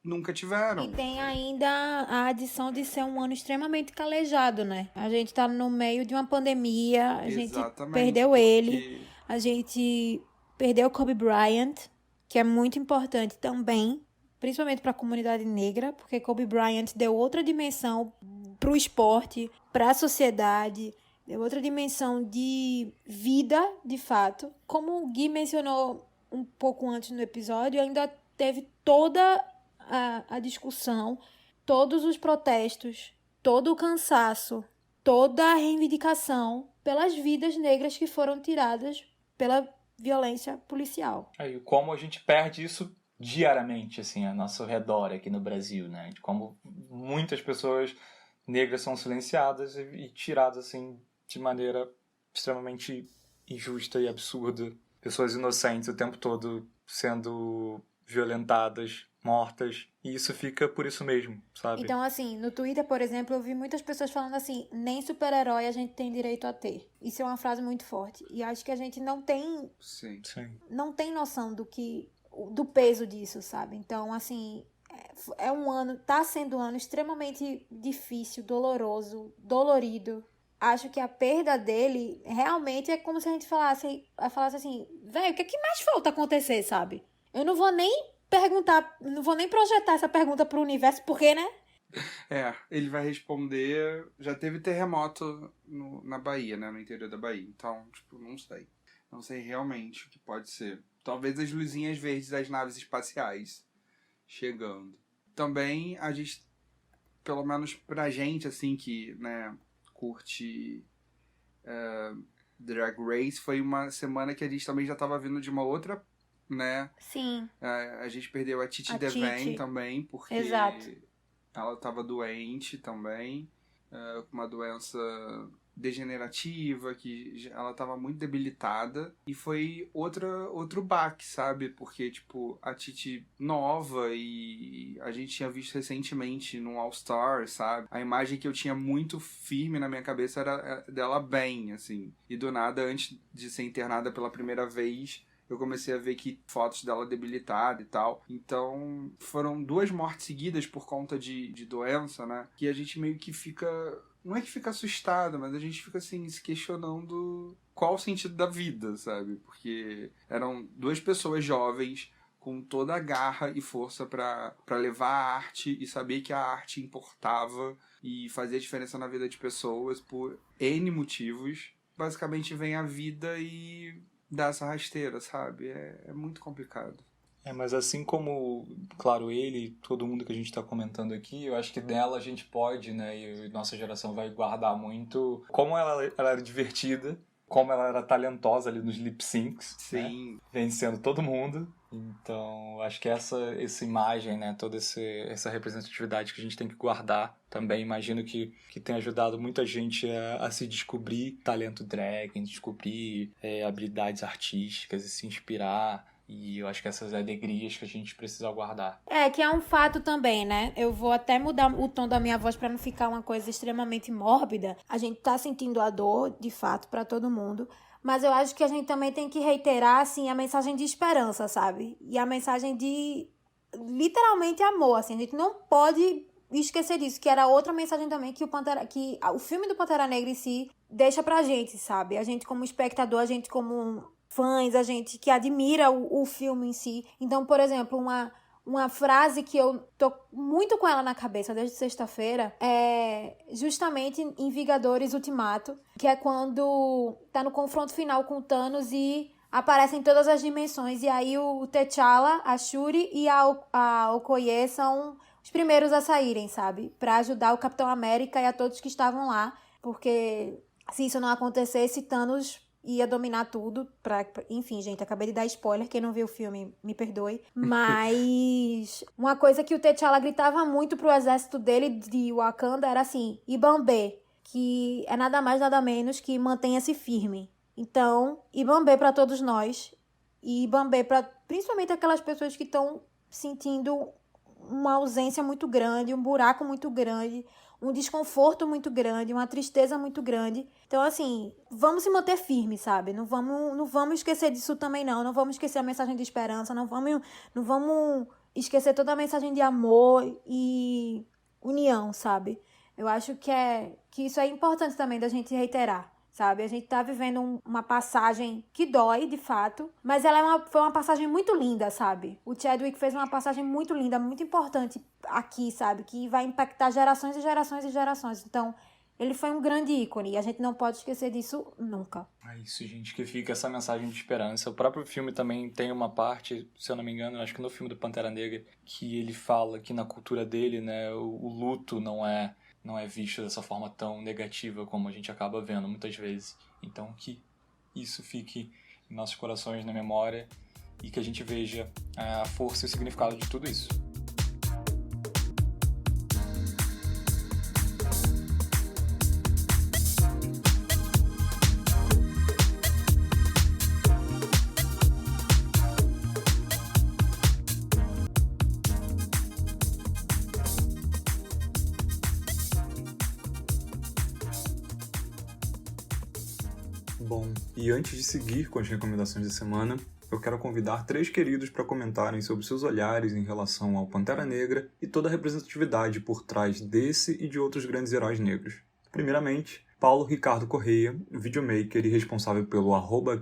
nunca tiveram. E tem ainda a adição de ser um ano extremamente calejado, né? A gente tá no meio de uma pandemia, a gente perdeu ele, a gente perdeu Kobe Bryant, que é muito importante também, principalmente para a comunidade negra, porque Kobe Bryant deu outra dimensão pro esporte, para a sociedade, deu outra dimensão de vida, de fato. Como o Gui mencionou um pouco antes no episódio, ainda teve toda a discussão, todos os protestos, todo o cansaço, toda a reivindicação pelas vidas negras que foram tiradas pela violência policial. Aí, como a gente perde isso diariamente, assim, a nosso redor aqui no Brasil, né? De como muitas pessoas negras são silenciadas e tiradas, assim, de maneira extremamente injusta e absurda. Pessoas inocentes o tempo todo sendo violentadas, mortas, e isso fica por isso mesmo, sabe? Então, assim, no Twitter, por exemplo, eu vi muitas pessoas falando assim, nem super-herói a gente tem direito a ter. Isso é uma frase muito forte. E acho que a gente não tem Sim. não tem noção do peso disso, sabe? Então, assim, tá sendo um ano extremamente difícil, doloroso, dolorido. Acho que a perda dele realmente é como se a gente falasse assim, velho, o que é que mais falta acontecer, sabe? Eu não vou nem perguntar, não vou nem projetar essa pergunta pro universo, porque, né? Ele vai responder. Já teve terremoto na Bahia, né? No interior da Bahia. Então, tipo, não sei. Não sei realmente o que pode ser. Talvez as luzinhas verdes das naves espaciais chegando. Também a gente, pelo menos pra gente, assim, que, né, curte Drag Race, foi uma semana que a gente também já tava vindo de uma outra, né? Sim. A gente perdeu a Titi A Devane Titi. também, porque Exato. ela estava doente também, com uma doença degenerativa, que ela estava muito debilitada, e foi outro baque, sabe? Porque, tipo, a Titi nova, e a gente tinha visto recentemente no All Star, sabe? A imagem que eu tinha muito firme na minha cabeça era dela bem, assim. E do nada, antes de ser internada pela primeira vez, eu comecei a ver que fotos dela debilitada e tal. Então, foram 2 mortes seguidas por conta de doença, né? Que a gente meio que fica... Não é que fica assustado, mas a gente fica, assim, se questionando qual o sentido da vida, sabe? Porque eram 2 pessoas jovens com toda a garra e força pra levar a arte e saber que a arte importava e fazia diferença na vida de pessoas por N motivos. Basicamente, vem a vida e dá essa rasteira, sabe? É muito complicado. Mas assim como, claro, ele e todo mundo que a gente está comentando aqui, eu acho que dela a gente pode, né, e nossa geração vai guardar muito como ela era divertida, como ela era talentosa ali nos lip syncs, Sim. né, vencendo todo mundo. Então, acho que essa imagem, né, toda essa representatividade que a gente tem que guardar também, imagino que tem ajudado muita gente a se descobrir talento drag, a descobrir habilidades artísticas e se inspirar. E eu acho que essas alegrias que a gente precisa guardar. Que é um fato também, né? Eu vou até mudar o tom da minha voz pra não ficar uma coisa extremamente mórbida. A gente tá sentindo a dor, de fato, pra todo mundo. Mas eu acho que a gente também tem que reiterar, assim, a mensagem de esperança, sabe? E a mensagem de, literalmente, amor, assim. A gente não pode esquecer disso, que era outra mensagem também que o filme do Pantera Negra em si deixa pra gente, sabe? A gente como espectador, a gente como fãs, a gente que admira o filme em si. Então, por exemplo, uma frase que eu tô muito com ela na cabeça desde sexta-feira é justamente em Vingadores Ultimato, que é quando tá no confronto final com o Thanos e aparecem todas as dimensões. E aí o T'Challa, a Shuri e a Okoye são os primeiros a saírem, sabe? Pra ajudar o Capitão América e a todos que estavam lá. Porque se isso não acontecesse, Thanos ia dominar tudo. Enfim, gente, acabei de dar spoiler. Quem não viu o filme, me perdoe. Mas uma coisa que o T'Challa gritava muito pro exército dele de Wakanda era assim, Ibambe, que é nada mais, nada menos que mantenha-se firme. Então, Ibambe pra todos nós. E Ibambe pra principalmente aquelas pessoas que estão sentindo uma ausência muito grande, um buraco muito grande, um desconforto muito grande, uma tristeza muito grande. Então, assim, vamos se manter firmes, sabe? Não vamos esquecer disso também, não. Não vamos esquecer a mensagem de esperança, não vamos esquecer toda a mensagem de amor e união, sabe? Eu acho que isso é importante também da gente reiterar, sabe? A gente tá vivendo uma passagem que dói, de fato, mas foi uma passagem muito linda, sabe? O Chadwick fez uma passagem muito linda, muito importante aqui, sabe? Que vai impactar gerações e gerações e gerações. Então, ele foi um grande ícone e a gente não pode esquecer disso nunca. É isso, gente, que fica essa mensagem de esperança. O próprio filme também tem uma parte, se eu não me engano, acho que no filme do Pantera Negra, que ele fala que na cultura dele, né, o luto não é visto dessa forma tão negativa como a gente acaba vendo muitas vezes. Então que isso fique em nossos corações, na memória, e que a gente veja a força e o significado de tudo isso. Bom, e antes de seguir com as recomendações da semana, eu quero convidar 3 queridos para comentarem sobre seus olhares em relação ao Pantera Negra e toda a representatividade por trás desse e de outros grandes heróis negros. Primeiramente, Paulo Ricardo Correia, videomaker e responsável pelo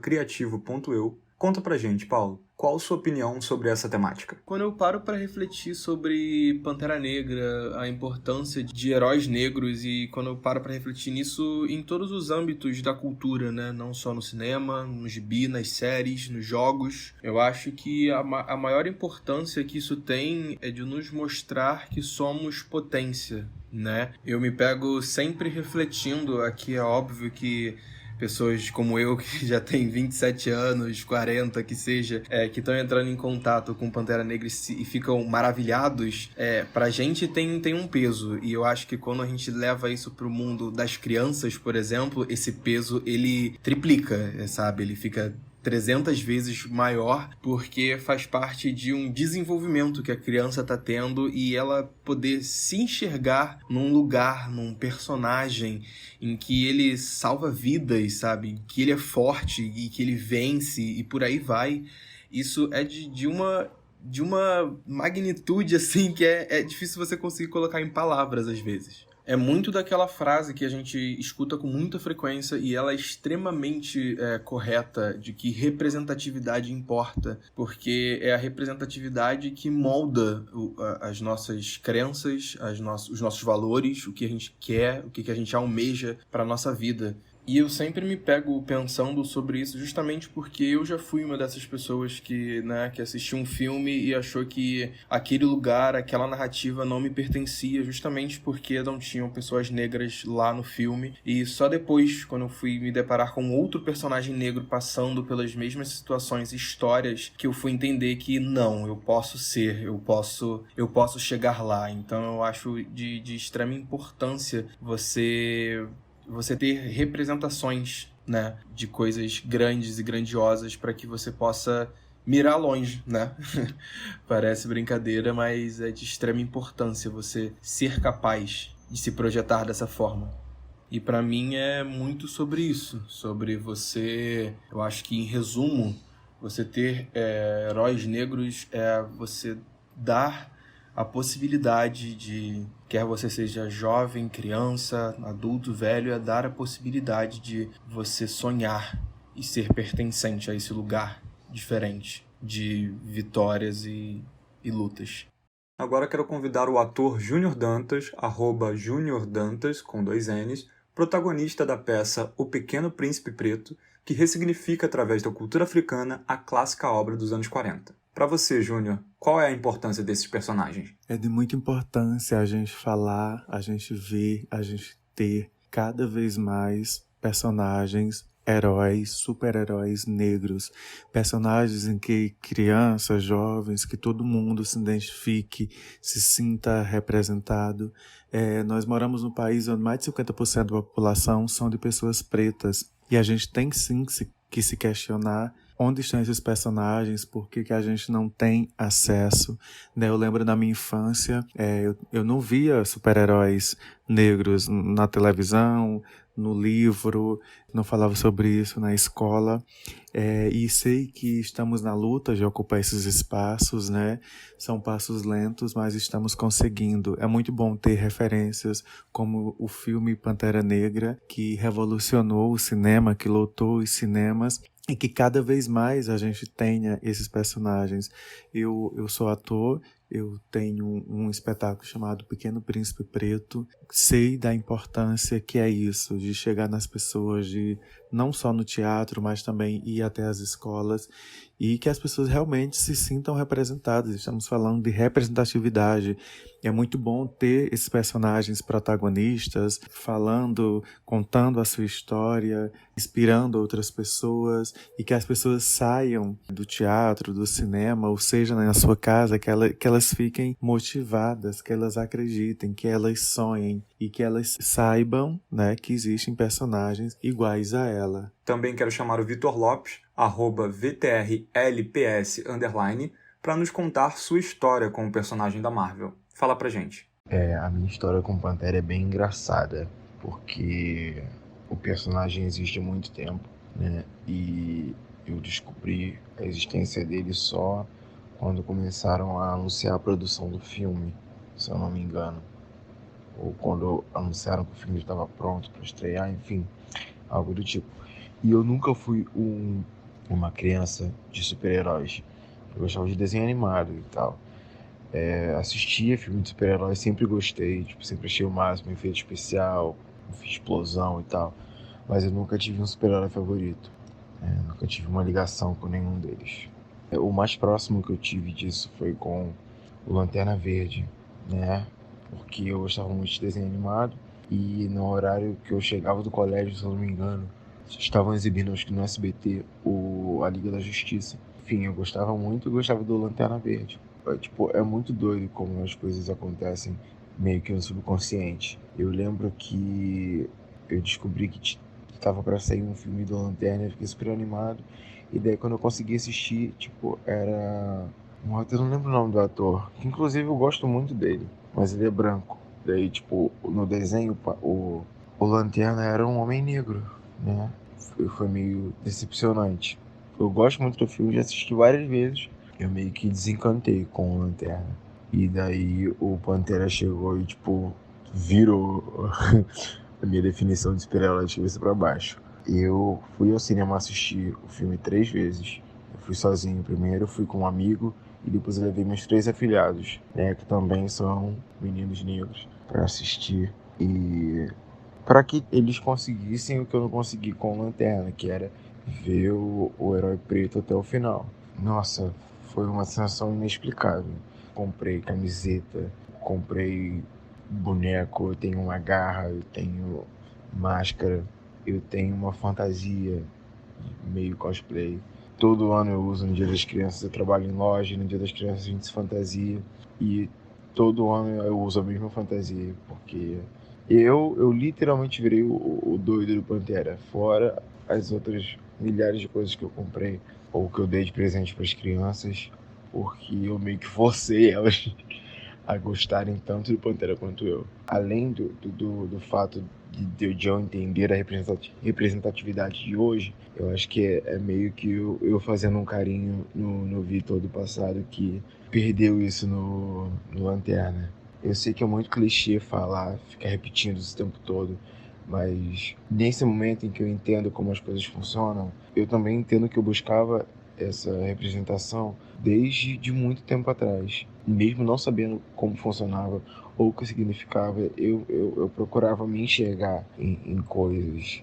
@criativo.eu. Conta pra gente, Paulo, qual sua opinião sobre essa temática? Quando eu paro para refletir sobre Pantera Negra, a importância de heróis negros, e quando eu paro para refletir nisso em todos os âmbitos da cultura, né? Não só no cinema, no gibi, nas séries, nos jogos, eu acho que a maior importância que isso tem é de nos mostrar que somos potência, né? Eu me pego sempre refletindo, aqui é óbvio que pessoas como eu, que já tem 27 anos, 40, que seja, que estão entrando em contato com Pantera Negra e ficam maravilhados, pra gente tem um peso. E eu acho que quando a gente leva isso pro mundo das crianças, por exemplo, esse peso, ele triplica, sabe? Ele fica 300 vezes maior, porque faz parte de um desenvolvimento que a criança está tendo e ela poder se enxergar num lugar, num personagem em que ele salva vidas, sabe? Que ele é forte e que ele vence e por aí vai. Isso é de uma magnitude assim que é difícil você conseguir colocar em palavras às vezes. É muito daquela frase que a gente escuta com muita frequência e ela é extremamente correta, de que representatividade importa, porque é a representatividade que molda as nossas crenças, os nossos valores, o que a gente quer, o que a gente almeja para a nossa vida. E eu sempre me pego pensando sobre isso justamente porque eu já fui uma dessas pessoas que assistiu um filme e achou que aquele lugar, aquela narrativa não me pertencia, justamente porque não tinham pessoas negras lá no filme. E só depois, quando eu fui me deparar com outro personagem negro passando pelas mesmas situações e histórias, que eu fui entender que não, eu posso ser, eu posso chegar lá. Então eu acho de extrema importância você ter representações, né, de coisas grandes e grandiosas para que você possa mirar longe, né? Parece brincadeira, mas é de extrema importância você ser capaz de se projetar dessa forma. E para mim é muito sobre isso, sobre você, eu acho que em resumo, você ter heróis negros é você dar a possibilidade de, quer você seja jovem, criança, adulto, velho, é dar a possibilidade de você sonhar e ser pertencente a esse lugar diferente de vitórias e lutas. Agora quero convidar o ator Júnior Dantas, @JuniorDantas, com 2 N's, protagonista da peça O Pequeno Príncipe Preto, que ressignifica através da cultura africana a clássica obra dos anos 40. Para você, Júnior, qual é a importância desses personagens? É de muita importância a gente falar, a gente ver, a gente ter cada vez mais personagens, heróis, super-heróis negros, personagens em que crianças, jovens, que todo mundo se identifique, se sinta representado. Nós moramos num país onde mais de 50% da população são de pessoas pretas e a gente tem sim que se questionar onde estão esses personagens, por que a gente não tem acesso, né? Eu lembro na minha infância, eu não via super-heróis negros na televisão, no livro, não falava sobre isso na escola, e sei que estamos na luta de ocupar esses espaços, né? São passos lentos, mas estamos conseguindo. É muito bom ter referências como o filme Pantera Negra, que revolucionou o cinema, que lotou os cinemas, e que cada vez mais a gente tenha esses personagens. Eu sou ator, eu tenho um espetáculo chamado Pequeno Príncipe Preto. Sei da importância que é isso, de chegar nas pessoas, de não só no teatro, mas também ir até as escolas e que as pessoas realmente se sintam representadas. Estamos falando de representatividade. É muito bom ter esses personagens protagonistas falando, contando a sua história, inspirando outras pessoas e que as pessoas saiam do teatro, do cinema, ou seja, na sua casa, que elas fiquem motivadas, que elas acreditem, que elas sonhem e que elas saibam, né, que existem personagens iguais a ela. Também quero chamar o Vitor Lopes, @VTRLPS_, para nos contar sua história com o personagem da Marvel. Fala pra gente. A minha história com o Pantera é bem engraçada, porque o personagem existe há muito tempo. né? E eu descobri a existência dele só quando começaram a anunciar a produção do filme, se eu não me engano. Ou quando anunciaram que o filme estava pronto para estrear, enfim, algo do tipo. E eu nunca fui uma criança de super-heróis. Eu gostava de desenho animado e tal. Assistia filme de super-heróis, sempre gostei, tipo, sempre achei o máximo, efeito especial, explosão e tal. Mas eu nunca tive um super-herói favorito. Nunca tive uma ligação com nenhum deles. O mais próximo que eu tive disso foi com o Lanterna Verde, né? Porque eu gostava muito de desenho animado e no horário que eu chegava do colégio, se eu não me engano, estavam exibindo, acho que no SBT, a Liga da Justiça. Enfim, eu gostava muito e gostava do Lanterna Verde. É muito doido como as coisas acontecem meio que no subconsciente. Eu lembro que eu descobri que estava para sair um filme do Lanterna, eu fiquei super animado. E daí quando eu consegui assistir, era eu não lembro o nome do ator, que inclusive eu gosto muito dele, mas ele é branco. Daí, no desenho, o Lanterna era um homem negro, né? Foi meio decepcionante. Eu gosto muito do filme, já assisti várias vezes. Eu meio que desencantei com o Lanterna. E daí o Pantera chegou e, virou a minha definição de super-herói de cabeça pra baixo. Eu fui ao cinema assistir o filme 3 vezes. Eu fui sozinho primeiro, fui com um amigo e depois eu levei meus 3 afilhados, né, que também são meninos negros, para assistir e para que eles conseguissem o que eu não consegui com a Lanterna, que era ver o herói preto até o final. Nossa, foi uma sensação inexplicável. Comprei camiseta, comprei boneco, eu tenho uma garra, eu tenho máscara, eu tenho uma fantasia meio cosplay. Todo ano eu uso no Dia das Crianças, eu trabalho em loja, no Dia das Crianças a gente se fantasia e todo ano eu uso a mesma fantasia, porque eu literalmente virei o doido do Pantera, fora as outras milhares de coisas que eu comprei ou que eu dei de presente para as crianças, porque eu meio que forcei elas a gostarem tanto do Pantera quanto eu. Além do fato de eu entender a representatividade de hoje, eu acho que é meio que eu fazendo um carinho no Vitor do passado que perdeu isso no Lanterna. Eu sei que é muito clichê falar, ficar repetindo isso o tempo todo, mas nesse momento em que eu entendo como as coisas funcionam, eu também entendo que eu buscava essa representação desde de muito tempo atrás. Mesmo não sabendo como funcionava ou o que significava, eu procurava me enxergar em coisas,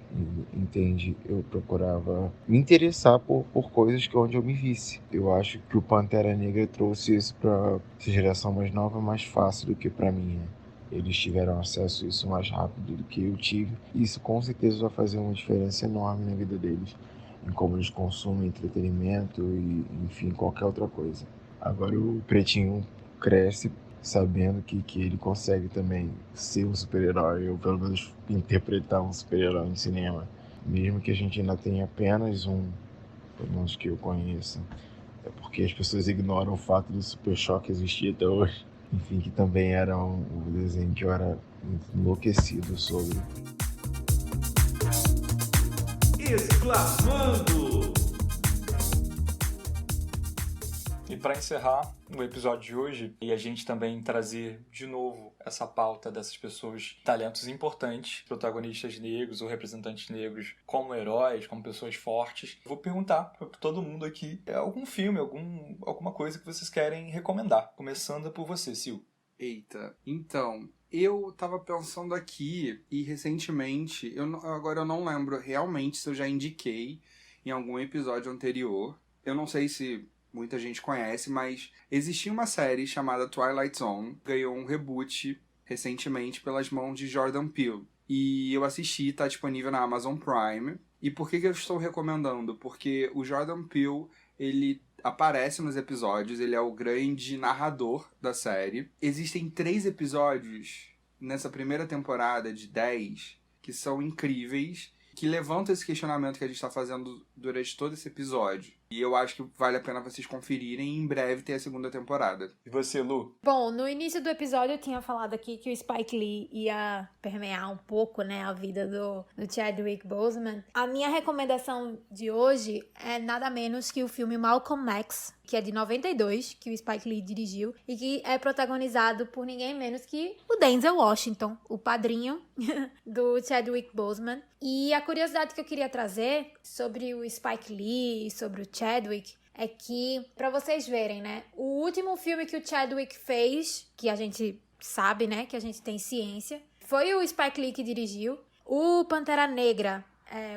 entende? Eu procurava me interessar por coisas onde eu me visse. Eu acho que o Pantera Negra trouxe isso para essa geração mais nova mais fácil do que para mim, né? Eles tiveram acesso a isso mais rápido do que eu tive. Isso com certeza vai fazer uma diferença enorme na vida deles, em como eles consomem entretenimento e, enfim, qualquer outra coisa. Agora o Pretinho cresce sabendo que ele consegue também ser um super-herói, ou pelo menos interpretar um super-herói no cinema. Mesmo que a gente ainda tenha apenas um, pelo menos que eu conheça. É porque as pessoas ignoram o fato do Super Choque existir até hoje. Enfim, que também era um desenho que eu era enlouquecido sobre. Exclamando! E para encerrar o episódio de hoje, e a gente também trazer de novo essa pauta dessas pessoas, talentos importantes, protagonistas negros ou representantes negros como heróis, como pessoas fortes, vou perguntar para todo mundo aqui algum filme, alguma coisa que vocês querem recomendar. Começando por você, Sil. Eita, então, eu tava pensando aqui e recentemente, agora eu não lembro realmente se eu já indiquei em algum episódio anterior. Eu não sei se muita gente conhece, mas existia uma série chamada Twilight Zone, ganhou um reboot recentemente pelas mãos de Jordan Peele. E eu assisti, tá disponível na Amazon Prime. E por que eu estou recomendando? Porque o Jordan Peele, ele aparece nos episódios, ele é o grande narrador da série. Existem 3 episódios nessa primeira temporada de 10 que são incríveis, que levantam esse questionamento que a gente está fazendo durante todo esse episódio. E eu acho que vale a pena vocês conferirem e em breve ter a segunda temporada. E você, Lu? Bom, no início do episódio eu tinha falado aqui que o Spike Lee ia permear um pouco, né, a vida do Chadwick Boseman. A minha recomendação de hoje é nada menos que o filme Malcolm X, que é de 92, que o Spike Lee dirigiu, e que é protagonizado por ninguém menos que o Denzel Washington, o padrinho do Chadwick Boseman. E a curiosidade que eu queria trazer sobre o Spike Lee e sobre o Chadwick é que, pra vocês verem, né, o último filme que o Chadwick fez, que a gente sabe, né, que a gente tem ciência, foi o Spike Lee que dirigiu. O Pantera Negra,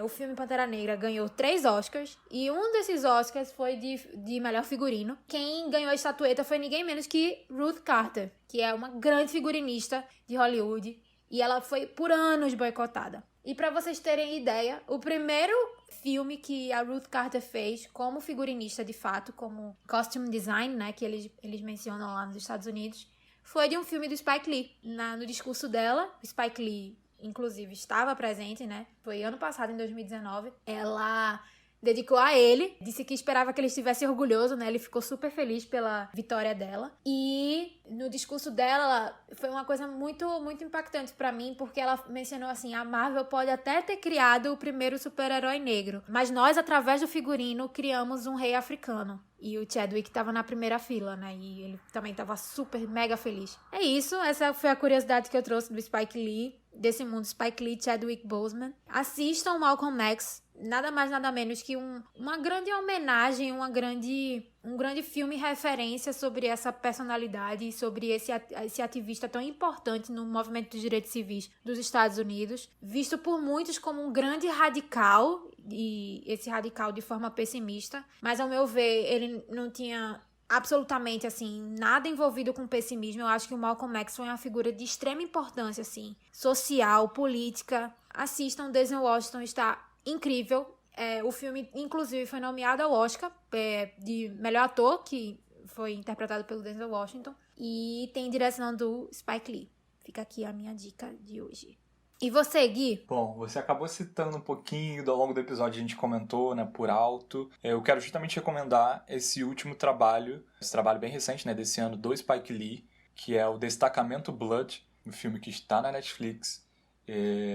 o filme Pantera Negra ganhou 3 Oscars e um desses Oscars foi de melhor figurino. Quem ganhou a estatueta foi ninguém menos que Ruth Carter, que é uma grande figurinista de Hollywood, e ela foi por anos boicotada. E pra vocês terem ideia, o primeiro filme que a Ruth Carter fez como figurinista de fato, como costume design, né, que eles mencionam lá nos Estados Unidos, foi de um filme do Spike Lee. No discurso dela, o Spike Lee, inclusive, estava presente, né? Foi ano passado, em 2019. Ela dedicou a ele, disse que esperava que ele estivesse orgulhoso, né? Ele ficou super feliz pela vitória dela. E no discurso dela, foi uma coisa muito, muito impactante pra mim, porque ela mencionou assim, a Marvel pode até ter criado o primeiro super-herói negro, mas nós, através do figurino, criamos um rei africano. E o Chadwick tava na primeira fila, né? E ele também tava super, mega feliz. É isso, essa foi a curiosidade que eu trouxe do Spike Lee, desse mundo Spike Lee, Chadwick Boseman. Assistam Malcolm X, nada mais, nada menos que uma grande homenagem, um grande filme referência sobre essa personalidade, sobre esse ativista tão importante no movimento dos direitos civis dos Estados Unidos, visto por muitos como um grande radical, e esse radical de forma pessimista, mas ao meu ver ele não tinha absolutamente, assim, nada envolvido com pessimismo. Eu acho que o Malcolm X foi uma figura de extrema importância, assim, social, política. Assistam, Denzel Washington está incrível. O filme, inclusive, foi nomeado ao Oscar de melhor ator, que foi interpretado pelo Denzel Washington. E tem direção do Spike Lee. Fica aqui a minha dica de hoje. E você, Gui? Bom, você acabou citando um pouquinho ao longo do episódio, a gente comentou, né, por alto. Eu quero justamente recomendar esse último trabalho, esse trabalho bem recente, né, desse ano, do Spike Lee, que é o Destacamento Blood, um filme que está na Netflix.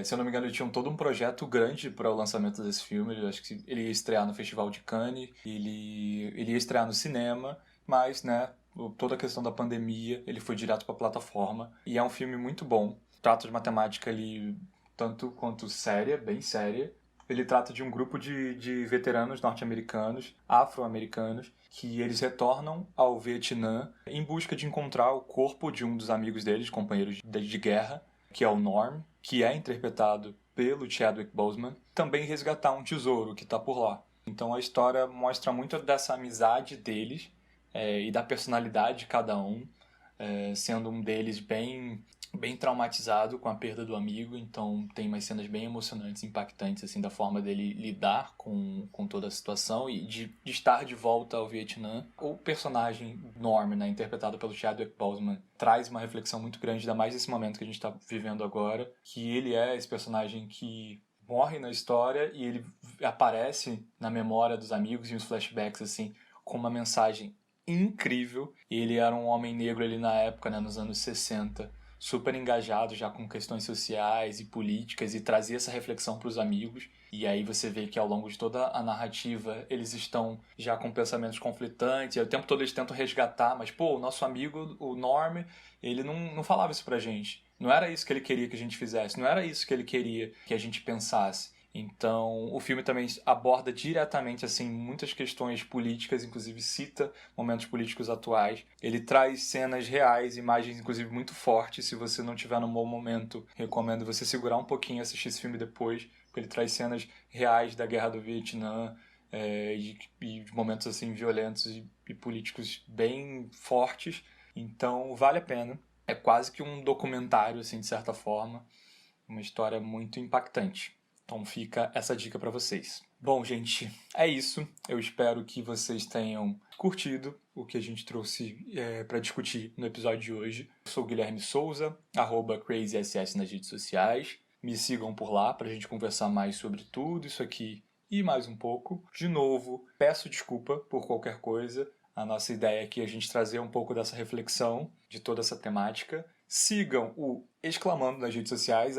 Se eu não me engano, ele tinha todo um projeto grande para o lançamento desse filme. Eu acho que ele ia estrear no Festival de Cannes, ele ia estrear no cinema, mas, né, toda a questão da pandemia, ele foi direto para a plataforma. E é um filme muito bom. Trata de uma temática ali tanto quanto séria, bem séria. Ele trata de um grupo de veteranos norte-americanos, afro-americanos, que eles retornam ao Vietnã em busca de encontrar o corpo de um dos amigos deles, companheiros de guerra, que é o Norm, que é interpretado pelo Chadwick Boseman, também resgatar um tesouro que está por lá. Então a história mostra muito dessa amizade deles e da personalidade de cada um, sendo um deles bem traumatizado com a perda do amigo, então tem umas cenas bem emocionantes, impactantes, assim, da forma dele lidar com toda a situação e de estar de volta ao Vietnã. O personagem Norm, né, interpretado pelo Chadwick Boseman, traz uma reflexão muito grande, ainda mais nesse momento que a gente está vivendo agora, que ele é esse personagem que morre na história e ele aparece na memória dos amigos e os flashbacks, assim, com uma mensagem incrível. Ele era um homem negro ali na época, né, nos anos 60, super engajado já com questões sociais e políticas, e trazia essa reflexão para os amigos. E aí você vê que ao longo de toda a narrativa eles estão já com pensamentos conflitantes, e o tempo todo eles tentam resgatar, mas pô, o nosso amigo, o Norm, ele não falava isso pra gente. Não era isso que ele queria que a gente fizesse, não era isso que ele queria que a gente pensasse. Então, o filme também aborda diretamente, assim, muitas questões políticas, inclusive cita momentos políticos atuais. Ele traz cenas reais, imagens, inclusive, muito fortes. Se você não tiver num bom momento, recomendo você segurar um pouquinho e assistir esse filme depois, porque ele traz cenas reais da Guerra do Vietnã, e de momentos, assim, violentos e políticos bem fortes. Então, vale a pena. É quase que um documentário, assim, de certa forma. Uma história muito impactante. Então fica essa dica para vocês. Bom, gente, é isso. Eu espero que vocês tenham curtido o que a gente trouxe para discutir no episódio de hoje. Eu sou o Guilherme Souza, @crazyss nas redes sociais. Me sigam por lá para a gente conversar mais sobre tudo isso aqui e mais um pouco. De novo, peço desculpa por qualquer coisa. A nossa ideia aqui é a gente trazer um pouco dessa reflexão de toda essa temática. Sigam o Exclamando nas redes sociais,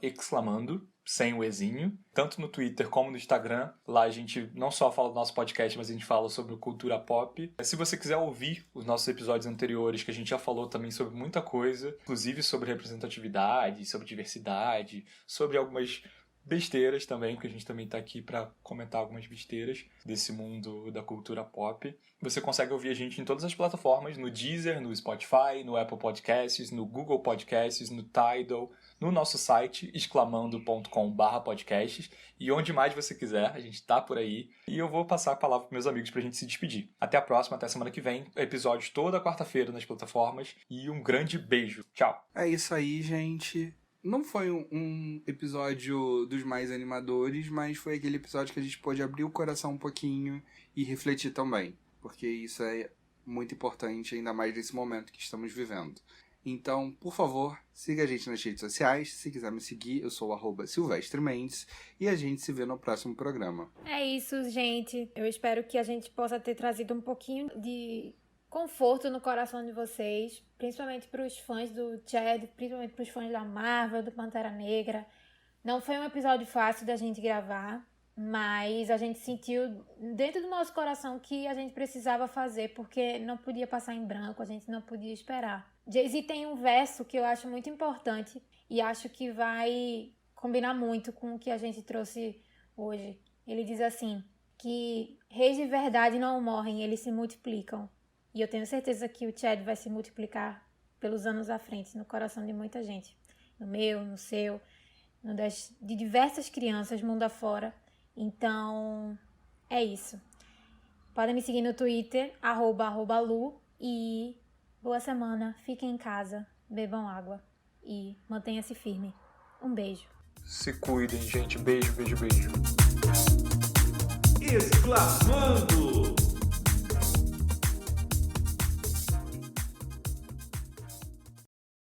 @exclamando, sem o ezinho, tanto no Twitter como no Instagram. Lá a gente não só fala do nosso podcast, mas a gente fala sobre cultura pop. Se você quiser ouvir os nossos episódios anteriores, que a gente já falou também sobre muita coisa, inclusive sobre representatividade, sobre diversidade, sobre algumas besteiras também, porque a gente também tá aqui para comentar algumas besteiras desse mundo da cultura pop. Você consegue ouvir a gente em todas as plataformas, no Deezer, no Spotify, no Apple Podcasts, no Google Podcasts, no Tidal, no nosso site, exclamando.com/podcasts, e onde mais você quiser, a gente tá por aí. E eu vou passar a palavra para meus amigos pra gente se despedir. Até a próxima, até semana que vem, episódios toda quarta-feira nas plataformas, e um grande beijo. Tchau! É isso aí, gente. Não foi um episódio dos mais animadores, mas foi aquele episódio que a gente pôde abrir o coração um pouquinho e refletir também. Porque isso é muito importante, ainda mais nesse momento que estamos vivendo. Então, por favor, siga a gente nas redes sociais. Se quiser me seguir, eu sou o @SilvestreMendes. E a gente se vê no próximo programa. É isso, gente. Eu espero que a gente possa ter trazido um pouquinho de conforto no coração de vocês, principalmente para os fãs do Chad, principalmente para os fãs da Marvel, do Pantera Negra. Não foi um episódio fácil da gente gravar, mas a gente sentiu dentro do nosso coração que a gente precisava fazer, porque não podia passar em branco, a gente não podia esperar. Jay-Z tem um verso que eu acho muito importante e acho que vai combinar muito com o que a gente trouxe hoje. Ele diz assim, que reis de verdade não morrem, eles se multiplicam. E eu tenho certeza que o Chad vai se multiplicar pelos anos à frente, no coração de muita gente. No meu, no seu, de diversas crianças, mundo afora. Então, é isso. Podem me seguir no Twitter, @Lu. E boa semana, fiquem em casa, bebam água e mantenha-se firme. Um beijo. Se cuidem, gente. Beijo, beijo, beijo. Exclamando!